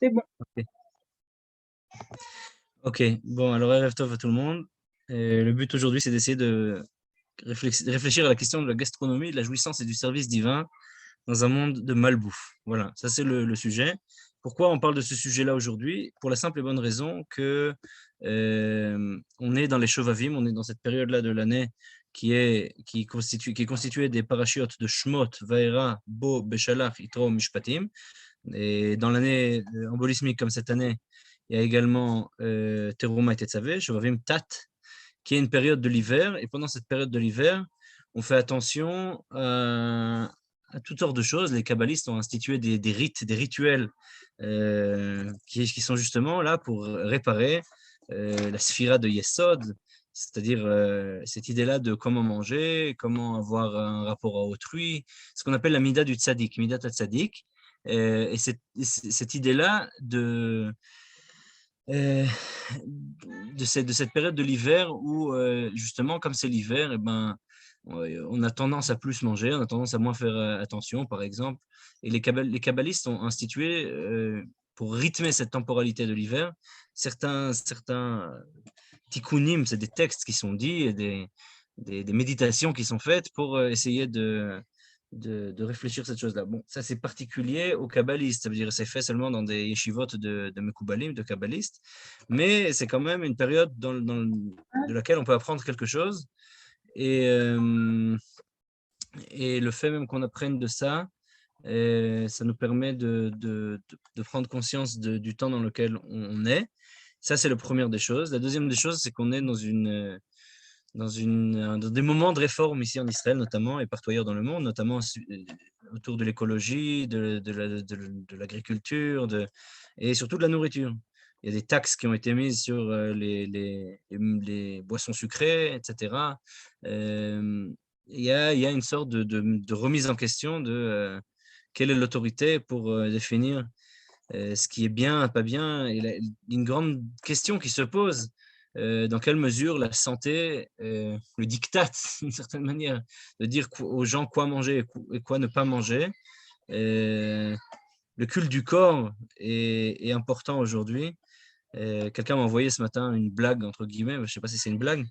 C'est bon. Ok, Ok. Bon, alors Erev Tov à tout le monde. Le but aujourd'hui, c'est d'essayer de réfléchir à la question de la gastronomie, de la jouissance et du service divin dans un monde de malbouffe. Voilà, ça c'est le sujet. Pourquoi on parle de ce sujet-là aujourd'hui? Pour la simple et bonne raison que on est dans les Shovavim, on est dans cette période-là de l'année qui est constituée des parachiotes de Shmot, Vaera, Bo, Beshalach, Yitro, Mishpatim. Et dans l'année embolismique comme cette année, il y a également Teruma et Tetzavé, Shovavim Tat, qui est une période de l'hiver. Et pendant cette période de l'hiver, on fait attention à toutes sortes de choses. Les kabbalistes ont institué des rites, des rituels qui sont justement là pour réparer la sphira de Yesod, c'est-à-dire cette idée-là de comment manger, comment avoir un rapport à autrui, ce qu'on appelle la mida du tzaddik, midat tzaddik. Et cette idée-là euh, de cette période de l'hiver où, justement, comme c'est l'hiver, eh ben, on a tendance à plus manger, on a tendance à moins faire attention, par exemple. Et les kabbalistes ont institué, pour rythmer cette temporalité de l'hiver, certains tikkunim, c'est des textes qui sont dits et des méditations qui sont faites pour essayer de réfléchir cette chose-là. Bon, ça c'est particulier aux kabbalistes, ça veut dire que c'est fait seulement dans des yeshivot de mekoubalim, de kabbalistes, mais c'est quand même une période de laquelle on peut apprendre quelque chose. Et, euh, et le fait même qu'on apprenne de ça, ça nous permet de prendre conscience du temps dans lequel on est. Ça, c'est la première des choses. La deuxième des choses, c'est qu'on est dans des moments de réforme ici en Israël, notamment, et partout ailleurs dans le monde, notamment autour de l'écologie, de l'agriculture, et surtout de la nourriture. Il y a des taxes qui ont été mises sur les boissons sucrées, etc. Il y a une sorte de remise en question de quelle est l'autorité pour définir ce qui est bien, pas bien. Et une grande question qui se pose, dans quelle mesure la santé, le diktat, d'une certaine manière, de dire aux gens quoi manger et quoi ne pas manger. Euh, le culte du corps est important aujourd'hui. Quelqu'un m'a envoyé ce matin une blague, entre guillemets, je ne sais pas si c'est une blague,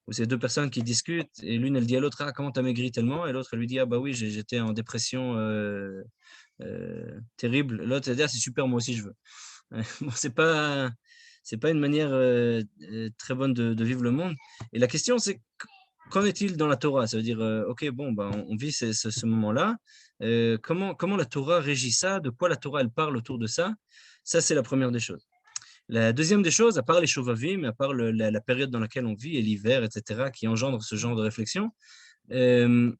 où c'est deux personnes qui discutent, et l'une, elle dit à l'autre, ah, comment t'as maigri tellement? Et l'autre, elle lui dit, ah bah oui, j'étais en dépression terrible. L'autre, elle dit, ah, c'est super, moi aussi, je veux. Bon, c'est pas une manière très bonne de vivre le monde. Et la question, c'est qu'en est-il dans la Torah? Ça veut dire, ok, bon, ben, on vit ce moment-là. Comment la Torah régit ça? De quoi la Torah, elle parle autour de ça? Ça, c'est la première des choses. La deuxième des choses, à part les Shovavim, à part la période dans laquelle on vit et l'hiver, etc., qui engendre ce genre de réflexion, il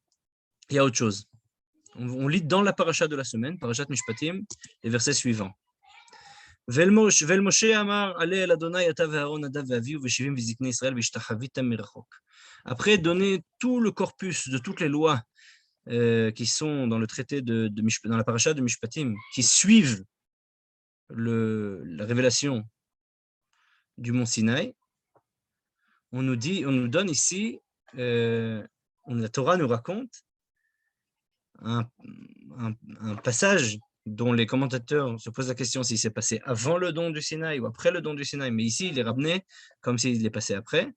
y a autre chose. On lit dans la paracha de la semaine, parachat Mishpatim, les versets suivants. Après donner tout le corpus de toutes les lois qui sont dans le traité dans la paracha de Mishpatim, qui suivent la révélation du mont Sinaï, on nous donne ici, la Torah nous raconte un, un passage dont les commentateurs se posent la question s'il s'est passé avant le don du Sinaï ou après le don du Sinaï, mais ici, il est ramené comme s'il est passé après.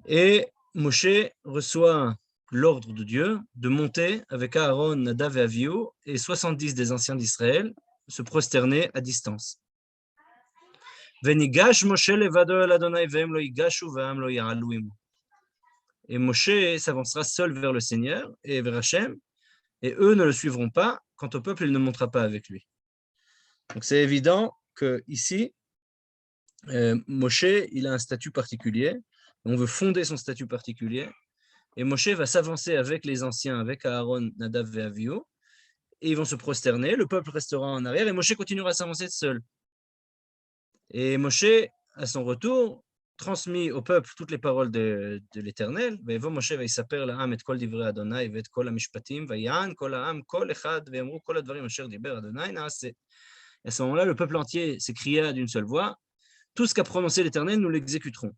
Et Moshe reçoit l'ordre de Dieu de monter avec Aaron, Nadav et Avihu et 70 des anciens d'Israël se prosterner à distance. Venigash Moshe levado el Adonai ve'em lo yigashu ve'am lo ya'alu imo. Et Moshe s'avancera seul vers le Seigneur et vers Hachem, et eux ne le suivront pas. Quant au peuple, il ne montera pas avec lui. Donc c'est évident que ici, Moshe, il a un statut particulier. On veut fonder son statut particulier. Et Moshe va s'avancer avec les anciens, avec Aaron, Nadav et Avihu, et ils vont se prosterner. Le peuple restera en arrière, et Moshe continuera à s'avancer seul. Et Moshe, à son retour, transmis au peuple toutes les paroles de l'Éternel. ויבוא משה ויספר לעם את כל דברי אדוני ואת כל המשפטים, ויען כל העם כל אחד, ויאמרו כל הדברים אשר דיבר אדוני נעשה. À ce moment-là, le peuple entier s'écria d'une seule voix, tout ce qu'a prononcé l'Éternel, nous l'exécuterons.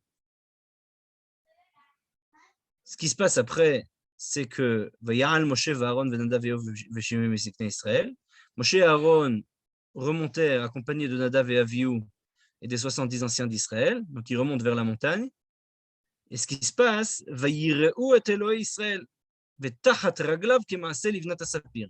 Ce qui se passe après, c'est que ויען משה ואהרון ונדב ויהודה ושמעון מזקני ישראל. Moshe et Aaron remontèrent accompagnés de Nadav et Avihu et des 70 anciens d'Israël. Donc, ils remontent vers la montagne. Et ce qui se passe, Vayireu et Elohei Israël, vetachat raglav kemaaseh livnat hasapir.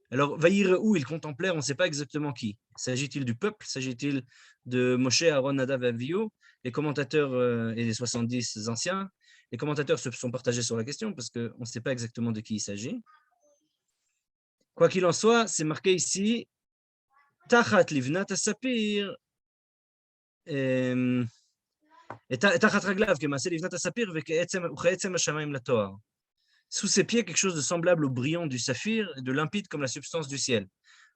Alors, Vayireu, ils contemplèrent, on ne sait pas exactement qui. S'agit-il du peuple? S'agit-il de Moshe, Aaron, Nadav et Avihu? Les commentateurs et les 70 anciens, les commentateurs se sont partagés sur la question parce qu'on ne sait pas exactement de qui il s'agit. Quoi qu'il en soit, c'est marqué ici, Tachat livnat hasapir, tachat raglav kemaaseh livnat hasapir, וכעצם השמיים לתואר. Sous ses pieds, quelque chose de semblable au brillant du saphir, de limpide comme la substance du ciel.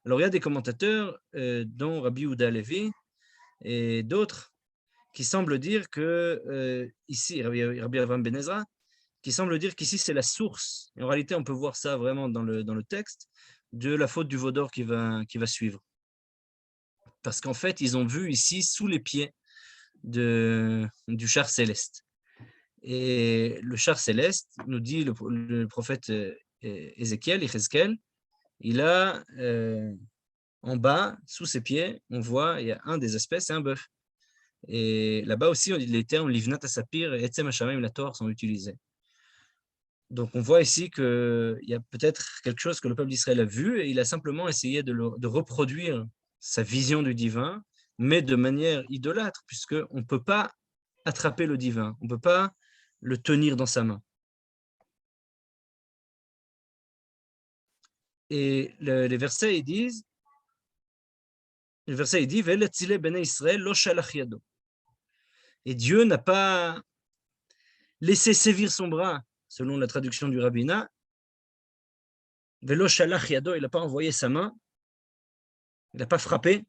Alors, il y a des commentateurs, dont Rabbi Yehuda Levi et d'autres, qui semblent dire que ici, Rabbi Avraham Ben Ezra, qui semblent dire qu'ici, c'est la source. Et en réalité, on peut voir ça vraiment dans le texte, de la faute du veau d'or qui va suivre. Parce qu'en fait, ils ont vu ici, sous les pieds du char céleste. Et le char céleste, nous dit le prophète Ézéchiel, il a en bas, sous ses pieds, on voit, il y a un des aspects, c'est un bœuf. Et là-bas aussi, les termes livnat hasapir et etzem hashamayim lator sont utilisés. Donc on voit ici qu'il y a peut-être quelque chose que le peuple d'Israël a vu et il a simplement essayé de reproduire sa vision du divin, mais de manière idolâtre, puisqu'on ne peut pas attraper le divin, on ne peut pas le tenir dans sa main. Et les versets, ils disent, le verset, il dit, Ve'letzile bnei Israël lo shalach yado. Et Dieu n'a pas laissé sévir son bras, selon la traduction du rabbinat. Ve'lo shalach yado, il n'a pas envoyé sa main, il n'a pas frappé.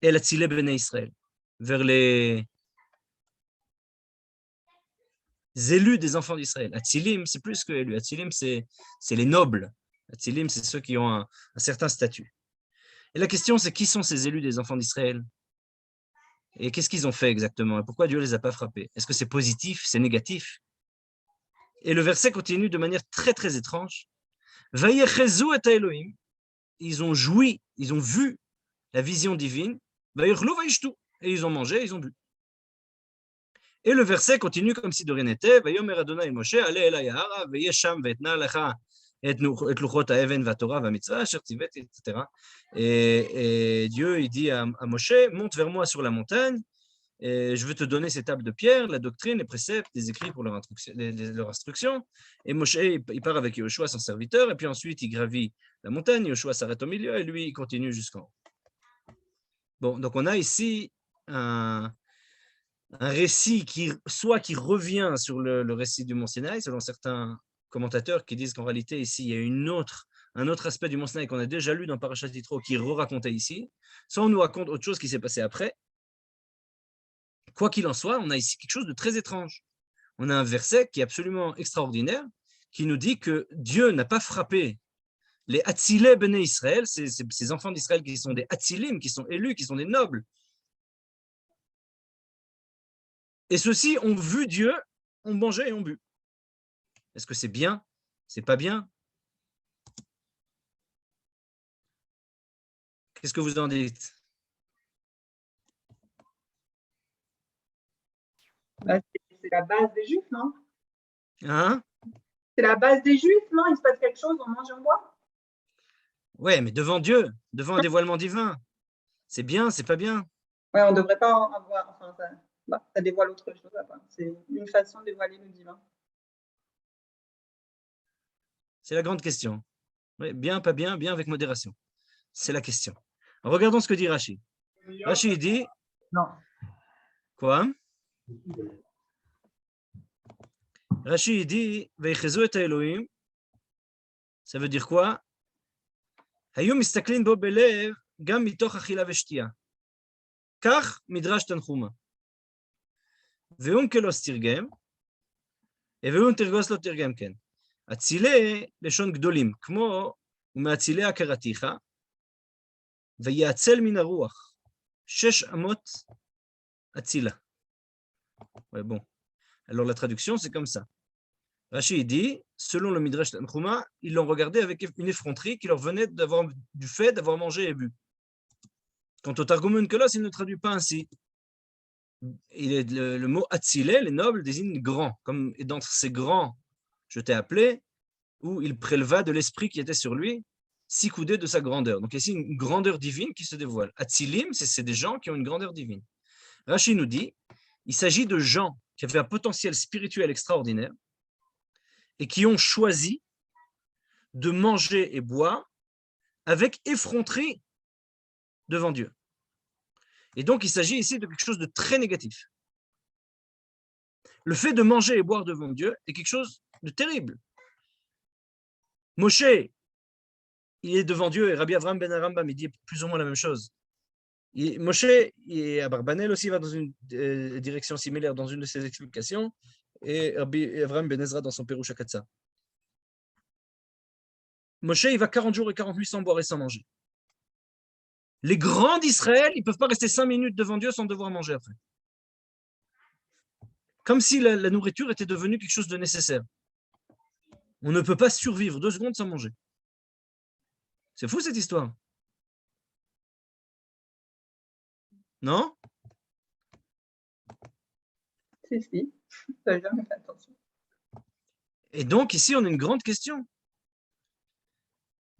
Et l'atzile bnei Israël, vers les élus des enfants d'Israël. Atzilim, c'est plus que élus. Atzilim, c'est les nobles. Atzilim, c'est ceux qui ont un certain statut. Et la question, c'est qui sont ces élus des enfants d'Israël? Et qu'est-ce qu'ils ont fait exactement? Et pourquoi Dieu ne les a pas frappés? Est-ce que c'est positif? C'est négatif? Et le verset continue de manière très, très étrange. Vayechezu et Elohim. Ils ont joui, ils ont vu la vision divine. Vayechlu vayishtu. Et ils ont mangé, ils ont bu. Et le verset continue comme si de rien n'était. Vayomer Adonai Moshe, allez elai ha'ara, veyesham ve'etna lecha et luchot ha'even va'torah va'mitzvah, asher tivet, etc. Et Dieu, il dit à Moshe, monte vers moi sur la montagne, et je veux te donner ces tables de pierre, la doctrine, les préceptes, les écrits pour leur instruction. Et Moshe, il part avec Yoshua, son serviteur, et puis ensuite, il gravit la montagne. Yoshua s'arrête au milieu, et lui, il continue jusqu'en haut. Bon, donc on a ici un récit qui revient sur le récit du Mont Sinaï, selon certains commentateurs qui disent qu'en réalité, ici, il y a un autre aspect du Mont Sinaï qu'on a déjà lu dans Parashat Yitro, qui est re-raconté ici. Soit on nous raconte autre chose qui s'est passé après. Quoi qu'il en soit, on a ici quelque chose de très étrange. On a un verset qui est absolument extraordinaire, qui nous dit que Dieu n'a pas frappé les Hatzilei Bnei Israël, ces enfants d'Israël qui sont des Hatzilim, qui sont élus, qui sont des nobles. Et ceux-ci ont vu Dieu, ont mangé et ont bu. Est-ce que c'est bien? C'est pas bien? Qu'est-ce que vous en dites? C'est la base des Juifs, non? Hein? C'est la base des Juifs, non? Il se passe quelque chose, on mange et on boit? Ouais, mais devant Dieu, devant un dévoilement divin. C'est bien, c'est pas bien? Ouais, on ne devrait pas en avoir. Enfin, ça dévoile autre chose. C'est une façon de dévoiler le divin. C'est la grande question. Ouais, bien, pas bien, bien avec modération. C'est la question. Regardons ce que dit Rashi. Rashi dit... Non. Quoi? Rashi dit Veichezu et Elohim. Ça veut dire quoi? Hayu mistaklin bo belev gam mitoch achila veshtia. Kach midrash tanchuma. Ve'un kelos tirgem. Et ve'un tirgos lo tirgem ken. Atzile leshon gdolim. Kmo ומאצילי הכרתיך, ויעצל מן הרוח, 6 אמות אצילה. Ouais, bon. Alors la traduction, c'est comme ça. Rashi dit, selon le Midrash Tanchuma, ils l'ont regardé avec une effronterie qui leur venait du fait d'avoir mangé et bu. Quant au Targum Onkelos, il ne traduit pas ainsi. Le mot Atzilé, les nobles, désigne grand. Comme et d'entre ces grands, je t'ai appelé, où il préleva de l'esprit qui était sur lui 6 coudées de sa grandeur. Donc ici, une grandeur divine qui se dévoile. Atzilim, c'est des gens qui ont une grandeur divine. Rashi nous dit, il s'agit de gens qui avaient un potentiel spirituel extraordinaire et qui ont choisi de manger et boire avec effronterie devant Dieu. Et donc, il s'agit ici de quelque chose de très négatif. Le fait de manger et boire devant Dieu est quelque chose de terrible. Moshe, il est devant Dieu, et Rabbi Avraham ben Arambam, il dit plus ou moins la même chose. Moshe, et Abarbanel aussi va dans une direction similaire dans une de ses explications, et Rabbi Avraham ben Ezra dans son Pérouche Akatsa. Moshe, il va 40 jours et 40 nuits sans boire et sans manger. Les grands d'Israël, ils ne peuvent pas rester 5 minutes devant Dieu sans devoir manger après. Comme si la nourriture était devenue quelque chose de nécessaire. On ne peut pas survivre 2 secondes sans manger. C'est fou cette histoire. Non? Si. T'as jamais fait attention. Et donc ici, on a une grande question.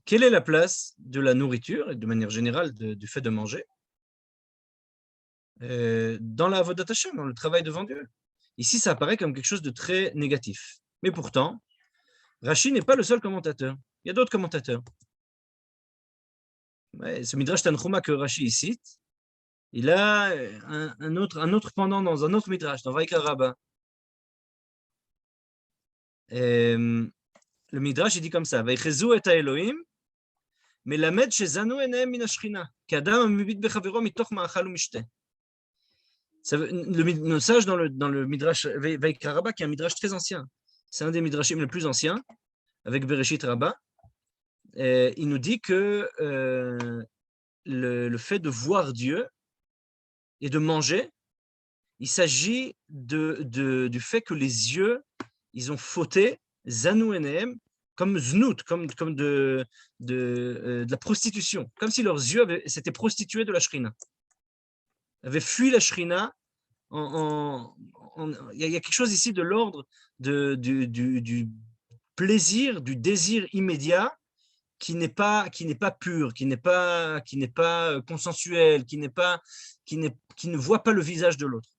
Quelle est la place de la nourriture, et de manière générale du fait de manger, dans la Avodat Hashem, dans le travail devant Dieu? Ici, ça apparaît comme quelque chose de très négatif. Mais pourtant, Rashi n'est pas le seul commentateur. Il y a d'autres commentateurs. Ouais, ce Midrash Tanchuma que Rashi cite, il a un autre pendant dans un autre Midrash, dans Vaikra Rabbah. Le Midrash, il dit comme ça, Vaichezu et Elohim, melamed shezanu enehem min hashchina, k'adam amibit bechavero mitoch ma'achal u'mishteh. Le message dans le Midrash Vaikra Rabbah, qui est un Midrash très ancien, c'est un des Midrashim les plus anciens, avec Bereshit Rabbah, il nous dit que le fait de voir Dieu et de manger, il s'agit du fait que les yeux, ils ont fauté, zanu enehem, comme znout, comme de la prostitution, comme si leurs yeux s'étaient prostitués de la shrina, avaient fui la shrina. Il y a quelque chose ici de l'ordre du plaisir, du désir immédiat qui n'est pas pur, qui n'est pas consensuel, qui ne voit pas le visage de l'autre.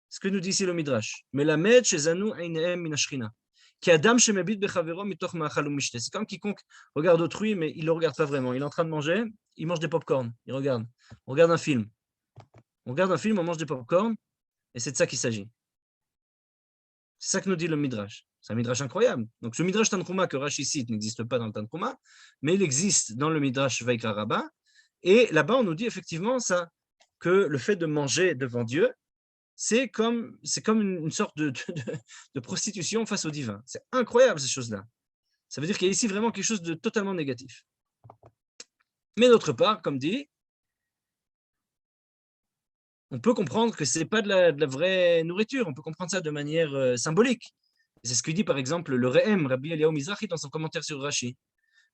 Ce que nous dit ici le Midrash. Melamed shezanu einehem min hashchina. Ki adam shemebit bechavero mitoch ma'achal u'mishteh. C'est comme quiconque regarde autrui, mais il ne le regarde pas vraiment. Il est en train de manger, il mange des pop-corn, il regarde. On regarde un film. On regarde un film, on mange des pop-corn, et c'est de ça qu'il s'agit. C'est ça que nous dit le Midrash. C'est un Midrash incroyable. Donc ce Midrash Tanchuma que Rashi cite n'existe pas dans le Tanchuma, mais il existe dans le Midrash Vaikra Rabbah. Et là-bas, on nous dit effectivement ça, que le fait de manger devant Dieu, c'est comme une sorte de prostitution face au divin. C'est incroyable ces choses-là. Ça veut dire qu'il y a ici vraiment quelque chose de totalement négatif. Mais d'autre part, comme dit, on peut comprendre que ce n'est pas de la vraie nourriture, on peut comprendre ça de manière symbolique. C'est ce que dit par exemple le Re'em, Rabbi Eliyahu Mizrahi, dans son commentaire sur Rashi.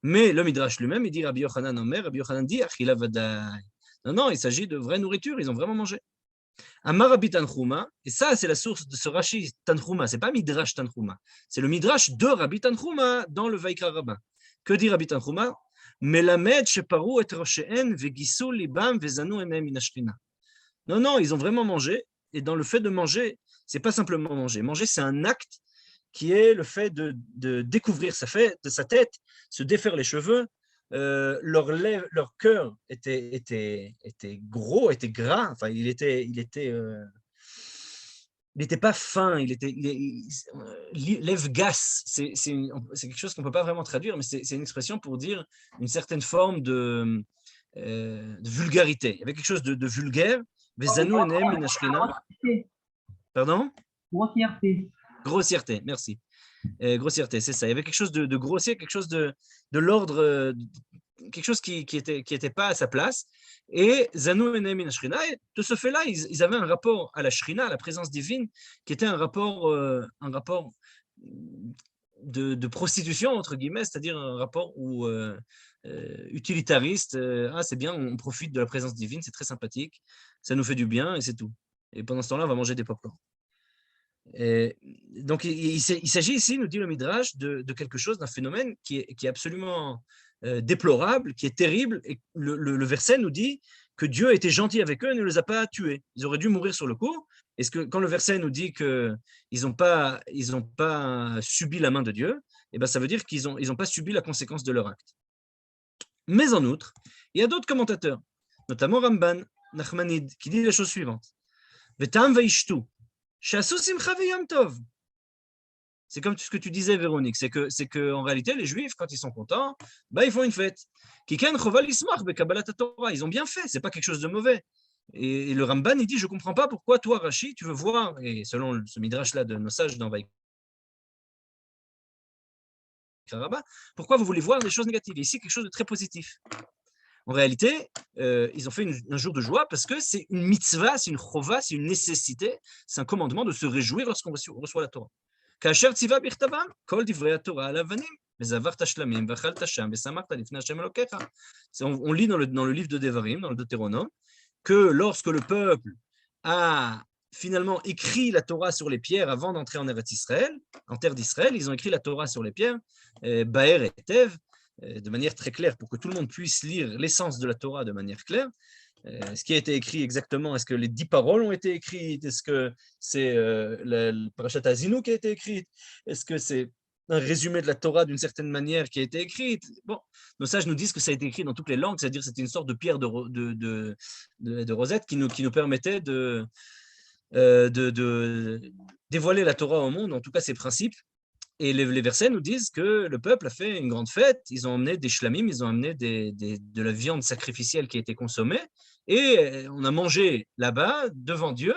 Mais le Midrash lui-même, il dit Rabbi Yochanan Omer, Rabbi Yochanan dit Achila Vadai. Non, il s'agit de vraie nourriture, ils ont vraiment mangé. Amar Rabbi Tanchuma, et ça c'est la source de ce Rashi Tanchuma, c'est pas Midrash Tanchuma, c'est le Midrash de Rabbi Tanchuma dans le Vaikra Rabbah. Que dit Rabbi Tanchuma? Melamed sheparu et rosheen vegisu libam vezanu enem min hashchina. Non, ils ont vraiment mangé, et dans le fait de manger, c'est pas simplement manger. Manger, c'est un acte qui est le fait de découvrir de sa tête, se défaire les cheveux. Leur cœur était gros, était gras. Enfin, il n'était pas fin. Lèvres gas. C'est quelque chose qu'on ne peut pas vraiment traduire, mais c'est une expression pour dire une certaine forme de vulgarité. Il y avait quelque chose de vulgaire. Pardon? Grossièreté, merci. Grossièreté, c'est ça. Il y avait quelque chose de grossier, quelque chose de l'ordre, quelque chose qui était pas à sa place. Et Zanu enem min hashchina, de ce fait-là, ils avaient un rapport à la shrina, à la présence divine, qui était un rapport de prostitution, entre guillemets, c'est-à-dire un rapport où, utilitariste. C'est bien, on profite de la présence divine, c'est très sympathique, ça nous fait du bien et c'est tout. Et pendant ce temps-là, on va manger des pop-corn. Et donc, il s'agit ici, nous dit le Midrash, de quelque chose, d'un phénomène qui est absolument déplorable, qui est terrible. Et le verset nous dit que Dieu a été gentil avec eux et ne les a pas tués. Ils auraient dû mourir sur le coup. Est-ce que quand le verset nous dit qu'ils n'ont pas subi la main de Dieu, eh ben, ça veut dire qu'ils n'ont pas subi la conséquence de leur acte. Mais en outre, il y a d'autres commentateurs, notamment Ramban, Nachmanide, qui dit la chose suivante. Vetam vaishtu. C'est comme ce que tu disais, Véronique, c'est que en réalité, les Juifs, quand ils sont contents, ils font une fête. Ils ont bien fait, c'est pas quelque chose de mauvais. Et le Ramban, il dit, je comprends pas pourquoi toi, Rashi, tu veux voir, et selon ce midrash-là de nos sages dans Vaikaraba, pourquoi vous voulez voir des choses négatives? Et ici, quelque chose de très positif. En réalité, ils ont fait un jour de joie parce que c'est une mitzvah, c'est une chova, c'est une nécessité, c'est un commandement de se réjouir lorsqu'on reçoit la Torah. כאשר ציווה בכתבם, כל דברי התורה על אבנים, וזבחת שלמים, ואכלת שם, ושמחת לפני השם אלוקיך. On lit dans le livre de Devarim, dans le Deutéronome, que lorsque le peuple a finalement écrit la Torah sur les pierres avant d'entrer en Eretz Israël, en terre d'Israël, ils ont écrit la Torah sur les pierres, Baer et Tev, de manière très claire, pour que tout le monde puisse lire l'essence de la Torah de manière claire. Ce qui a été écrit exactement, est-ce que les 10 paroles ont été écrites? Est-ce que c'est le Parashat Azinu qui a été écrite? Est-ce que c'est un résumé de la Torah d'une certaine manière qui a été écrite? Bon, nos sages nous disent que ça a été écrit dans toutes les langues, c'est-à-dire que c'était une sorte de pierre de rosette qui nous permettait de dévoiler la Torah au monde, en tout cas ses principes. Et les versets nous disent que le peuple a fait une grande fête, ils ont emmené des shlamim, ils ont amené de la viande sacrificielle qui a été consommée, et on a mangé là-bas, devant Dieu,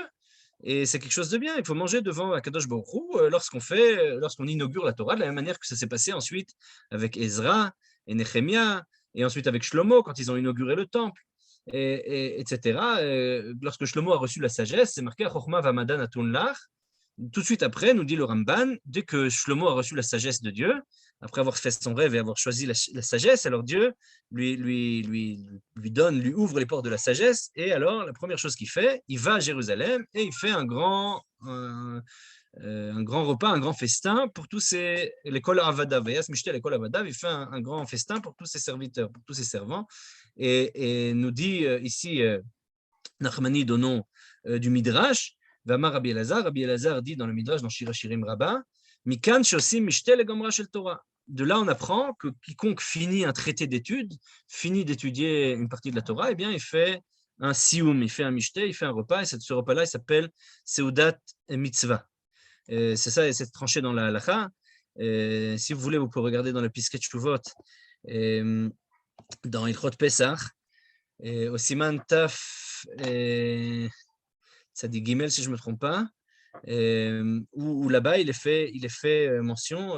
et c'est quelque chose de bien. Il faut manger devant Akadosh Baruch Hu lorsqu'on inaugure la Torah, de la même manière que ça s'est passé ensuite avec Ezra et Nehemia, et ensuite avec Shlomo, quand ils ont inauguré le temple, etc. Lorsque Shlomo a reçu la sagesse, c'est marqué « Chochma v'amadan atun lach ». Tout de suite après, nous dit le Ramban, dès que Shlomo a reçu la sagesse de Dieu, après avoir fait son rêve et avoir choisi la sagesse, alors Dieu lui ouvre les portes de la sagesse, et alors la première chose qu'il fait, il va à Jérusalem et il fait un grand repas, un grand festin pour tous l'école Avadav. L'école Avadav, il fait un grand festin pour tous ses serviteurs, pour tous ses servants, et nous dit ici Nachmanide au nom du Midrash. Rabbi Elazar dit dans le Midrash, dans Shir Hashirim Rabbah, Mikan shosim mishte legomra shel Torah. De là, on apprend que quiconque finit un traité d'études, finit d'étudier une partie de la Torah, eh bien, il fait un sioum, il fait un mishte, il fait un repas, et ce repas-là, il s'appelle Seudat Mitzvah. C'est ça, et c'est tranché dans la halacha. Si vous voulez, vous pouvez regarder dans le Piskei Teshuvot, dans Ilchot Pesach, au Siman Taf, ça dit Gimel si je ne me trompe pas, où là-bas il est fait mention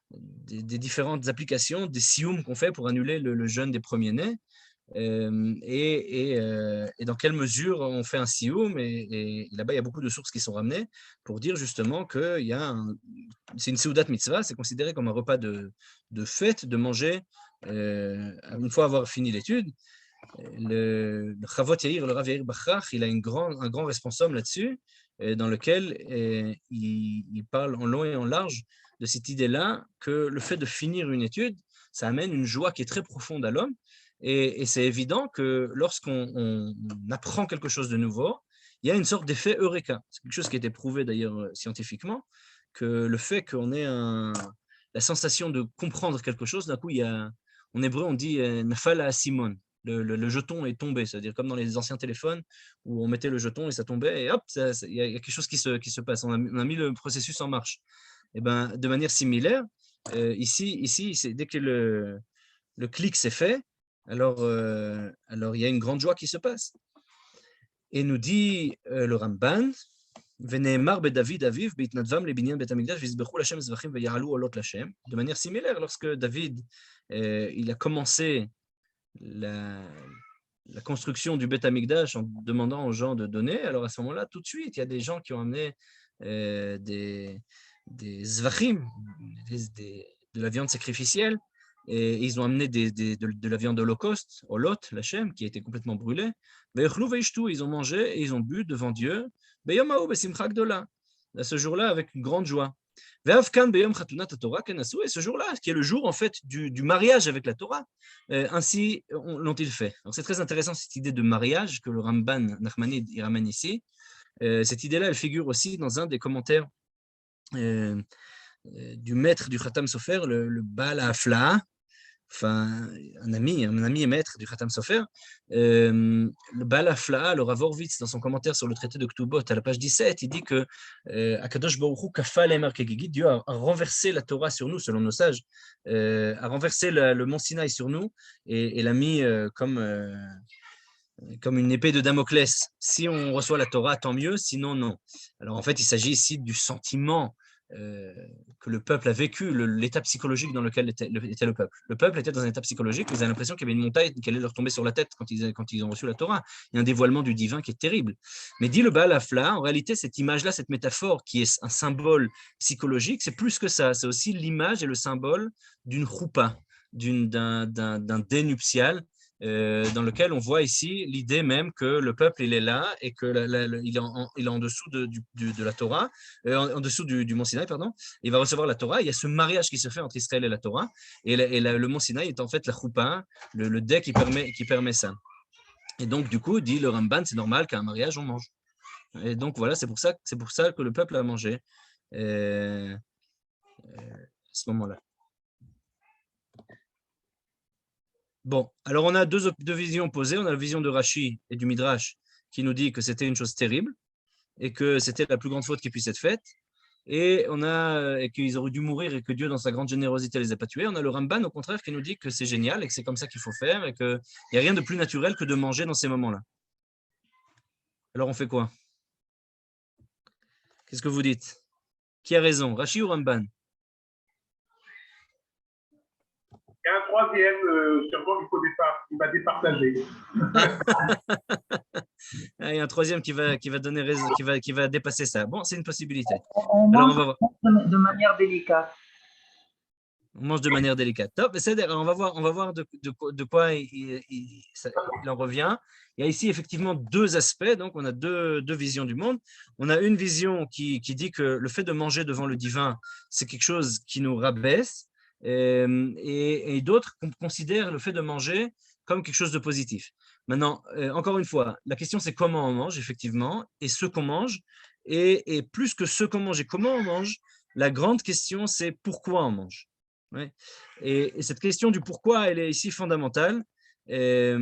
des différentes applications, des sioum qu'on fait pour annuler le jeûne des premiers-nés, et dans quelle mesure on fait un sioum, et là-bas il y a beaucoup de sources qui sont ramenées pour dire justement que c'est une seudat mitzvah, c'est considéré comme un repas de fête, de manger une fois avoir fini l'étude. Le Chavot Yair, le Rav Yair Bachrach, il a un grand responsable là-dessus, dans lequel il parle en long et en large de cette idée-là que le fait de finir une étude, ça amène une joie qui est très profonde à l'homme, et c'est évident que lorsqu'on apprend quelque chose de nouveau, il y a une sorte d'effet eureka. C'est quelque chose qui a été prouvé d'ailleurs scientifiquement, que le fait qu'on ait la sensation de comprendre quelque chose, d'un coup, en hébreu, on dit nafal ha'asimon. Le jeton est tombé, c'est-à-dire comme dans les anciens téléphones où on mettait le jeton et ça tombait, et hop, il y a quelque chose qui se passe. On a mis le processus en marche. Et ben, de manière similaire, ici dès que le clic s'est fait, alors il y a une grande joie qui se passe. Et nous dit le Ramban, de manière similaire, lorsque David il a commencé la construction du Beth Amikdash en demandant aux gens de donner, alors à ce moment-là, tout de suite, il y a des gens qui ont amené des zvachim, de la viande sacrificielle, et ils ont amené de la viande holocauste, holot, l'Hachem, qui a été complètement brûlée. Ils ont mangé et ils ont bu devant Dieu. À ce jour-là, avec une grande joie. Et ce jour-là, qui est le jour en fait du mariage avec la Torah, ainsi l'ont-ils fait. Alors c'est très intéressant cette idée de mariage que le Ramban Nachmani il ramène ici. Cette idée-là, elle figure aussi dans un des commentaires du maître du Khatam Sofer, le Baal Hafla, enfin un ami et maître du Khatam Sofer, le Baal Hafla, le Rav Horvitz, dans son commentaire sur le traité de Ktubot, à la page 17, il dit que Akadosh Baruch Hu kafal emar kegigi, Dieu a renversé la Torah sur nous, selon nos sages, a renversé le mont Sinaï sur nous et l'a mis comme une épée de Damoclès. Si on reçoit la Torah, tant mieux, sinon non. Alors en fait, il s'agit ici du sentiment que le peuple a vécu, l'état psychologique dans lequel était le peuple. Le peuple était dans un état psychologique, ils avaient l'impression qu'il y avait une montagne qui allait leur tomber sur la tête quand ils ont reçu la Torah. Il y a un dévoilement du divin qui est terrible. Mais dit le Baal Hafla, en réalité, cette image-là, cette métaphore qui est un symbole psychologique, c'est plus que ça. C'est aussi l'image et le symbole d'une choupa, d'un dé nuptial, dans lequel on voit ici l'idée même que le peuple il est là et que il est en dessous de la Torah, en dessous du mont Sinaï, pardon. Il va recevoir la Torah. Il y a ce mariage qui se fait entre Israël et la Torah, et le mont Sinaï est en fait la choupa, le dé qui permet ça. Et donc du coup, dit le Ramban, c'est normal qu'à un mariage on mange. Et donc voilà, c'est pour ça que le peuple a mangé à ce moment-là. Bon, alors on a deux visions opposées. On a la vision de Rashi et du Midrash qui nous dit que c'était une chose terrible et que c'était la plus grande faute qui puisse être faite. Et qu'ils auraient dû mourir et que Dieu, dans sa grande générosité, les a pas tués. On a le Ramban, au contraire, qui nous dit que c'est génial et que c'est comme ça qu'il faut faire et qu'il n'y a rien de plus naturel que de manger dans ces moments-là. Alors on fait quoi? Qu'est-ce que vous dites? Qui a raison, Rashi ou Ramban? Il y a un troisième, sûrement il va départager. Il y a un troisième qui va donner raison, qui va dépasser ça. Bon, c'est une possibilité. On Alors, mange de manière délicate. On mange de manière délicate. Top, on va voir de quoi il en revient. Il y a ici effectivement deux aspects, donc on a deux visions du monde. On a une vision qui dit que le fait de manger devant le divin, c'est quelque chose qui nous rabaisse, et d'autres considèrent le fait de manger comme quelque chose de positif. Maintenant, encore une fois, la question c'est comment on mange, effectivement, et ce qu'on mange, et plus que ce qu'on mange et comment on mange, la grande question c'est pourquoi on mange. Ouais. Et cette question du pourquoi, elle est ici fondamentale. Et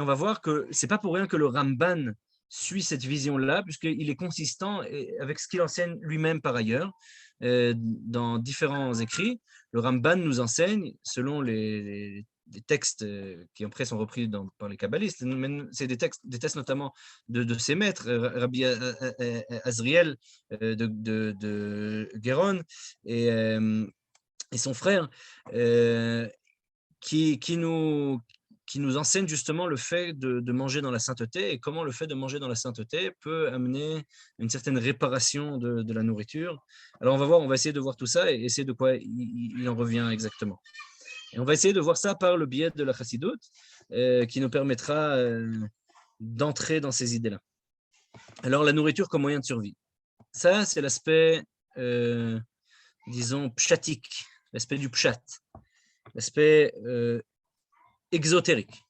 on va voir que c'est pas pour rien que le Ramban suit cette vision-là, puisqu'il est consistant avec ce qu'il enseigne lui-même par ailleurs dans différents écrits. Le Ramban nous enseigne, selon les textes qui après sont repris par les kabbalistes, c'est des textes notamment de ses maîtres, Rabbi Azriel de Guéron et son frère, qui nous enseigne justement le fait de manger dans la sainteté et comment le fait de manger dans la sainteté peut amener une certaine réparation de la nourriture. Alors on va essayer de voir tout ça et essayer de quoi il en revient exactement. Et on va essayer de voir ça par le biais de la chassidoute, qui nous permettra d'entrer dans ces idées-là. Alors la nourriture comme moyen de survie. Ça, c'est l'aspect, disons, pshatique, l'aspect du pshat, l'aspect exotérique.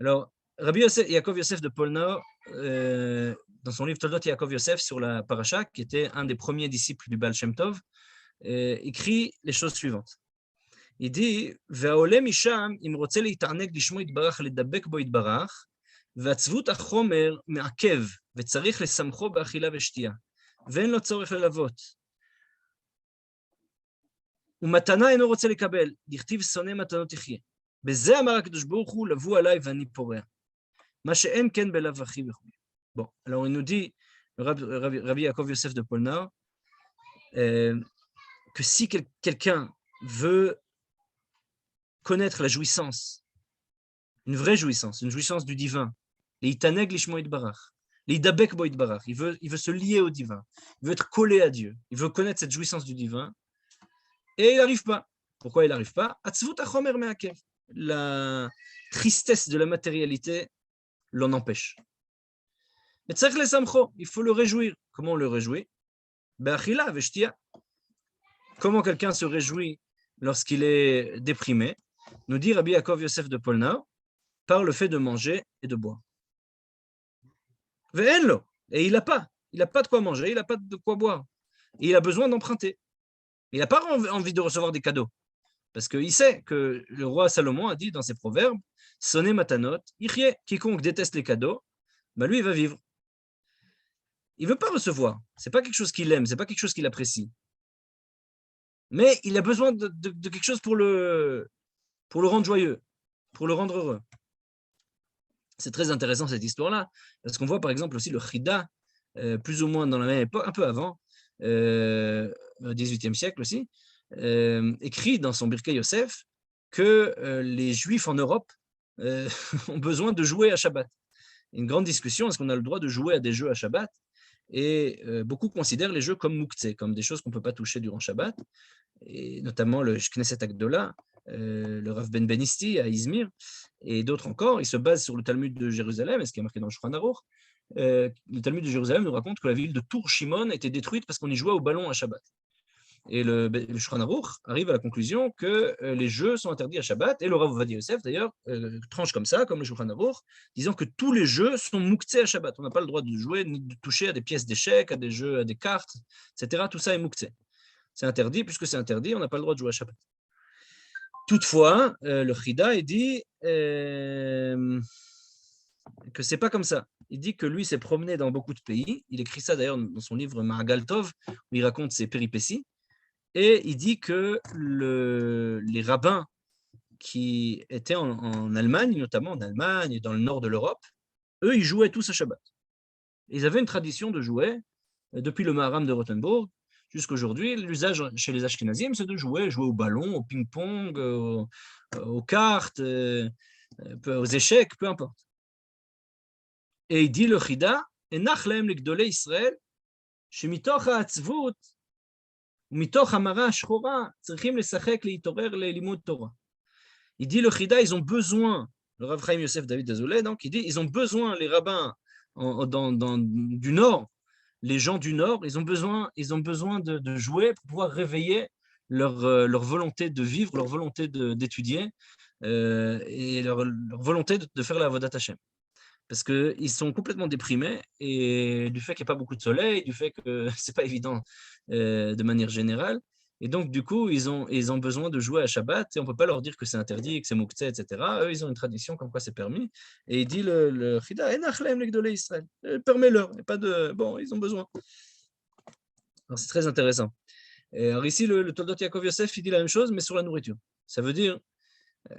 Alors, Rabbi Yaakov Yosef de Polna, dans son livre Toldot Yaakov Yosef sur la paracha, qui était un des premiers disciples du Baal Shem Tov, écrit les choses suivantes. Il dit והעולה משם, אם רוצה להתענג לשמו יתברך, לדבק בו יתברך, ועצבות החומר מעכב, וצריך לשמחו באכילה ושתייה, ואין לו צורך ללוות. ומתנה אינו רוצה לקבל, דכתיב שונא מתנות תחיה. בזה אמר הקדוש ברוך הוא, לבוא עליי ואני פורע. מה שאין כן בלאו הכי וכו'. Bon, alors il nous dit, Rabbi Yaakov Yosef de Polnar, que si quelqu'un veut connaître la jouissance, une vraie jouissance, une jouissance du divin, et itaneg lishmo itbarach, L'idabek bo yitbarach. Il veut se lier au divin. Il veut être collé à Dieu. Il veut connaître cette jouissance du divin. Et il n'arrive pas. Pourquoi il n'arrive pas? Atzvut hachomer me'akev. La tristesse de la matérialité l'en empêche. Mais tzarich lesamcho. Il faut le réjouir. Comment on le réjouit? Be'achila ve'shtia. Comment quelqu'un se réjouit lorsqu'il est déprimé? Nous dit Rabbi Yaakov Yosef de Polnau, par le fait de manger et de boire. Et il n'a pas de quoi manger, il n'a pas de quoi boire. Et il a besoin d'emprunter. Il n'a pas envie de recevoir des cadeaux. Parce qu'il sait que le roi Salomon a dit dans ses proverbes, Sonné matanot, ichye, quiconque déteste les cadeaux, ben lui il va vivre. Il ne veut pas recevoir. Ce n'est pas quelque chose qu'il aime, ce n'est pas quelque chose qu'il apprécie. Mais il a besoin de quelque chose pour le rendre joyeux, pour le rendre heureux. C'est très intéressant cette histoire-là, parce qu'on voit par exemple aussi le Chida, plus ou moins dans la même époque, un peu avant, au XVIIIe siècle aussi, écrit dans son Birkei Yosef que les Juifs en Europe ont besoin de jouer à Shabbat. Une grande discussion, est-ce qu'on a le droit de jouer à des jeux à Shabbat? Et beaucoup considèrent les jeux comme mouktsé, comme des choses qu'on ne peut pas toucher durant Shabbat, et notamment le Knesset Agdola, le Rav Ben Benisti à Izmir, et d'autres encore. Ils se basent sur le Talmud de Jérusalem, et ce qui est marqué dans le Shulchan Aruch. Le Talmud de Jérusalem nous raconte que la ville de Tour Shimon a été détruite parce qu'on y jouait au ballon à Shabbat. Et le Shulchan Aruch arrive à la conclusion que les jeux sont interdits à Shabbat, et le Rav Ovadia Yosef d'ailleurs tranche comme ça, comme le Shulchan Aruch, disant que tous les jeux sont mouktsé à Shabbat. On n'a pas le droit de jouer ni de toucher à des pièces d'échecs, à des jeux, à des cartes, etc. Tout ça est mouktsé. C'est interdit, puisque c'est interdit, on n'a pas le droit de jouer à Shabbat. Toutefois, le Chida dit que c'est pas comme ça. Il dit que lui s'est promené dans beaucoup de pays. Il écrit ça d'ailleurs dans son livre Ma'agal Tov, où il raconte ses péripéties. Et il dit que les rabbins qui étaient en Allemagne, notamment en Allemagne et dans le nord de l'Europe, eux, ils jouaient tous à Shabbat. Ils avaient une tradition de jouer depuis le Maharam de Rothenburg jusqu'aujourd'hui. L'usage chez les Ashkenazim, c'est de jouer au ballon, au ping-pong, aux cartes, aux échecs, peu importe. Et il dit le Chida, Enach lahem legdolei Israël, shemitoch ha'atzvut ומתוך המראה השחורה צריכים לשחק להתעורר ללימוד תורה. Il dit le Chida, ils ont besoin, le Rav Chaim Yosef David Azoulay, donc il dit, ils ont besoin, les rabbins du Nord, les gens du Nord, ils ont besoin de jouer pour pouvoir réveiller leur volonté de vivre, leur volonté d'étudier et leur volonté de faire la Avodat Hashem. Parce qu'ils sont complètement déprimés, et du fait qu'il n'y a pas beaucoup de soleil, du fait que ce n'est pas évident de manière générale, et donc du coup, ils ont besoin de jouer à Shabbat, et on ne peut pas leur dire que c'est interdit, que c'est mouktsé, etc. Eux, ils ont une tradition comme quoi c'est permis, et il dit le Chida, Enach lahem legdolei Israël, permets-leur, il n'y a pas de... Bon, ils ont besoin. Alors c'est très intéressant. Et alors ici, le Toldot Yaakov Yosef, il dit la même chose, mais sur la nourriture. Ça veut dire,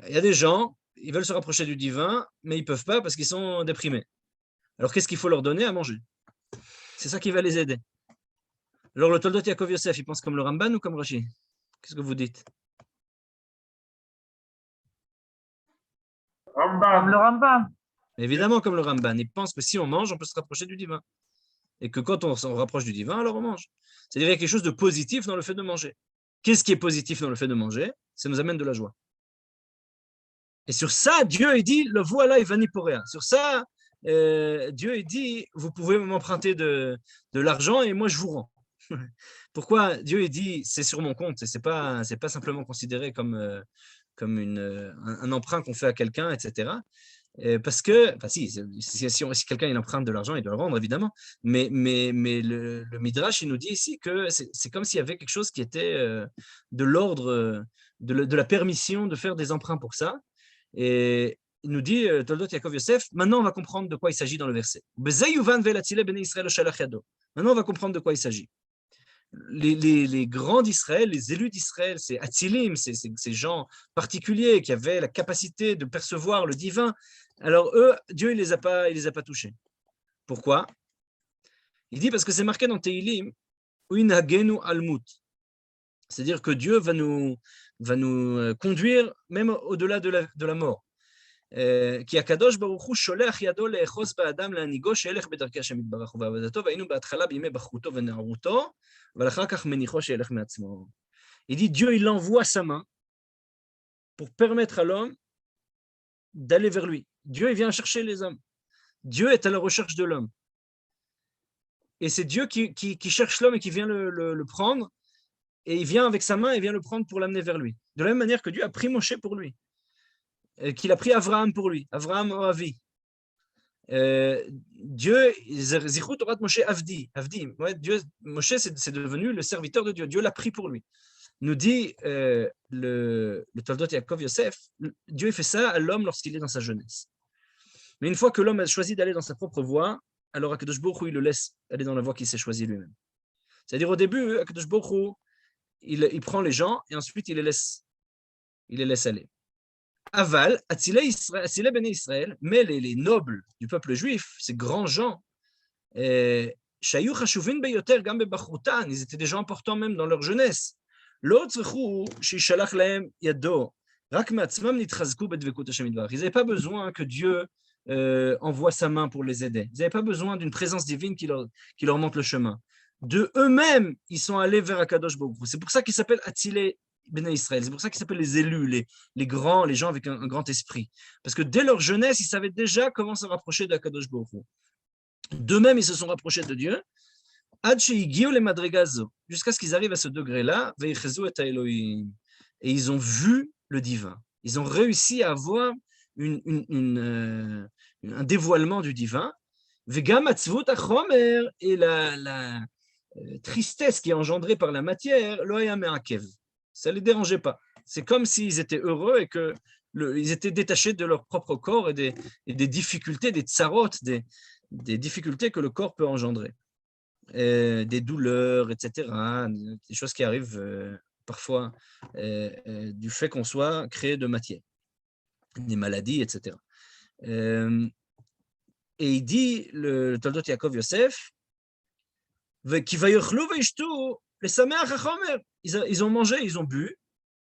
il y a des gens, ils veulent se rapprocher du divin, mais ils ne peuvent pas parce qu'ils sont déprimés. Alors, qu'est-ce qu'il faut leur donner à manger? C'est ça qui va les aider. Alors, le Toldot Yaakov Yosef, il pense comme le Ramban ou comme Rashi? Qu'est-ce que vous dites? Comme le Rambam. Évidemment, comme le Ramban. Il pense que si on mange, on peut se rapprocher du divin. Et que quand on s'en rapproche du divin, alors on mange. C'est-à-dire qu'il y a quelque chose de positif dans le fait de manger. Qu'est-ce qui est positif dans le fait de manger? Ça nous amène de la joie. Et sur ça, Dieu, il dit, le voilà, il va ni pour rien. Sur ça, Dieu, il dit, vous pouvez m'emprunter de l'argent et moi, je vous rends. Pourquoi Dieu, il dit, c'est sur mon compte, c'est pas simplement considéré comme un emprunt qu'on fait à quelqu'un, etc. Parce que, enfin si quelqu'un il emprunte de l'argent, il doit le rendre, évidemment, mais le Midrash, il nous dit ici que c'est comme s'il y avait quelque chose qui était de l'ordre de la permission de faire des emprunts pour ça. Et il nous dit, Toldot Yaakov Yosef, maintenant on va comprendre de quoi il s'agit dans le verset. Maintenant on va comprendre de quoi il s'agit. Les grands d'Israël, les élus d'Israël, c'est Atzilim, ces gens particuliers qui avaient la capacité de percevoir le divin. Alors eux, Dieu il les a pas touchés. Pourquoi? Il dit parce que c'est marqué dans Teilim, Uinhagenu almut. C'est-à-dire que Dieu va nous conduire même au-delà de la mort. כי הקדוש ברוך הוא שולח ידו לאחוז באדם להנהיגו שילך בדרכי השם יתברך ובעבודתו, והיינו בהתחלה בימי בחרותו ונערותו, אבל אחר כך מניחו שילך מעצמו. Il dit Dieu, il envoie sa main pour permettre à l'homme d'aller vers lui. Dieu, il vient chercher les hommes. Dieu est à la recherche de l'homme. Et c'est Dieu qui cherche l'homme et qui vient le prendre, et il vient avec sa main et vient le prendre pour l'amener vers lui. De la même manière que Dieu a pris Moshe pour lui, qu'il a pris Abraham pour lui, Abraham Oavi. Dieu, Zichut Torat Moshe Avdi, ouais, Dieu, Moshe c'est devenu le serviteur de Dieu, Dieu l'a pris pour lui. Nous dit le Toldot Yaakov Yosef, Dieu fait ça à l'homme lorsqu'il est dans sa jeunesse. Mais une fois que l'homme a choisi d'aller dans sa propre voie, alors Akadosh Baruch Hu, il le laisse aller dans la voie qu'il s'est choisie lui-même. C'est-à-dire au début, Akadosh Baruch Hu, il prend les gens et ensuite il les laisse aller. Aval, Atzilei Bnei Israël, mais les nobles du peuple juif, ces grands gens, ils étaient des gens importants même dans leur jeunesse. Ils n'avaient pas besoin que Dieu envoie sa main pour les aider. Ils n'avaient pas besoin d'une présence divine qui leur montre le chemin. De eux-mêmes, ils sont allés vers Akadosh Baruch Hu. C'est pour ça qu'ils s'appellent Atzilei Bnei Israël. C'est pour ça qu'ils s'appellent les élus, les grands, les gens avec un grand esprit. Parce que dès leur jeunesse, ils savaient déjà comment se rapprocher d'Akadosh Baruch Hu. D'eux-mêmes, ils se sont rapprochés de Dieu. Jusqu'à ce qu'ils arrivent à ce degré-là, et ils ont vu le divin. Ils ont réussi à avoir un dévoilement du divin. Et la tristesse qui est engendrée par la matière, ça ne les dérangeait pas. C'est comme s'ils étaient heureux et qu'ils étaient détachés de leur propre corps et des difficultés, des tsarot, des difficultés que le corps peut engendrer. Des douleurs, etc., des choses qui arrivent parfois du fait qu'on soit créé de matière, des maladies, etc. Et il dit, le Toldot Yaakov Yosef, ils ont mangé, ils ont bu,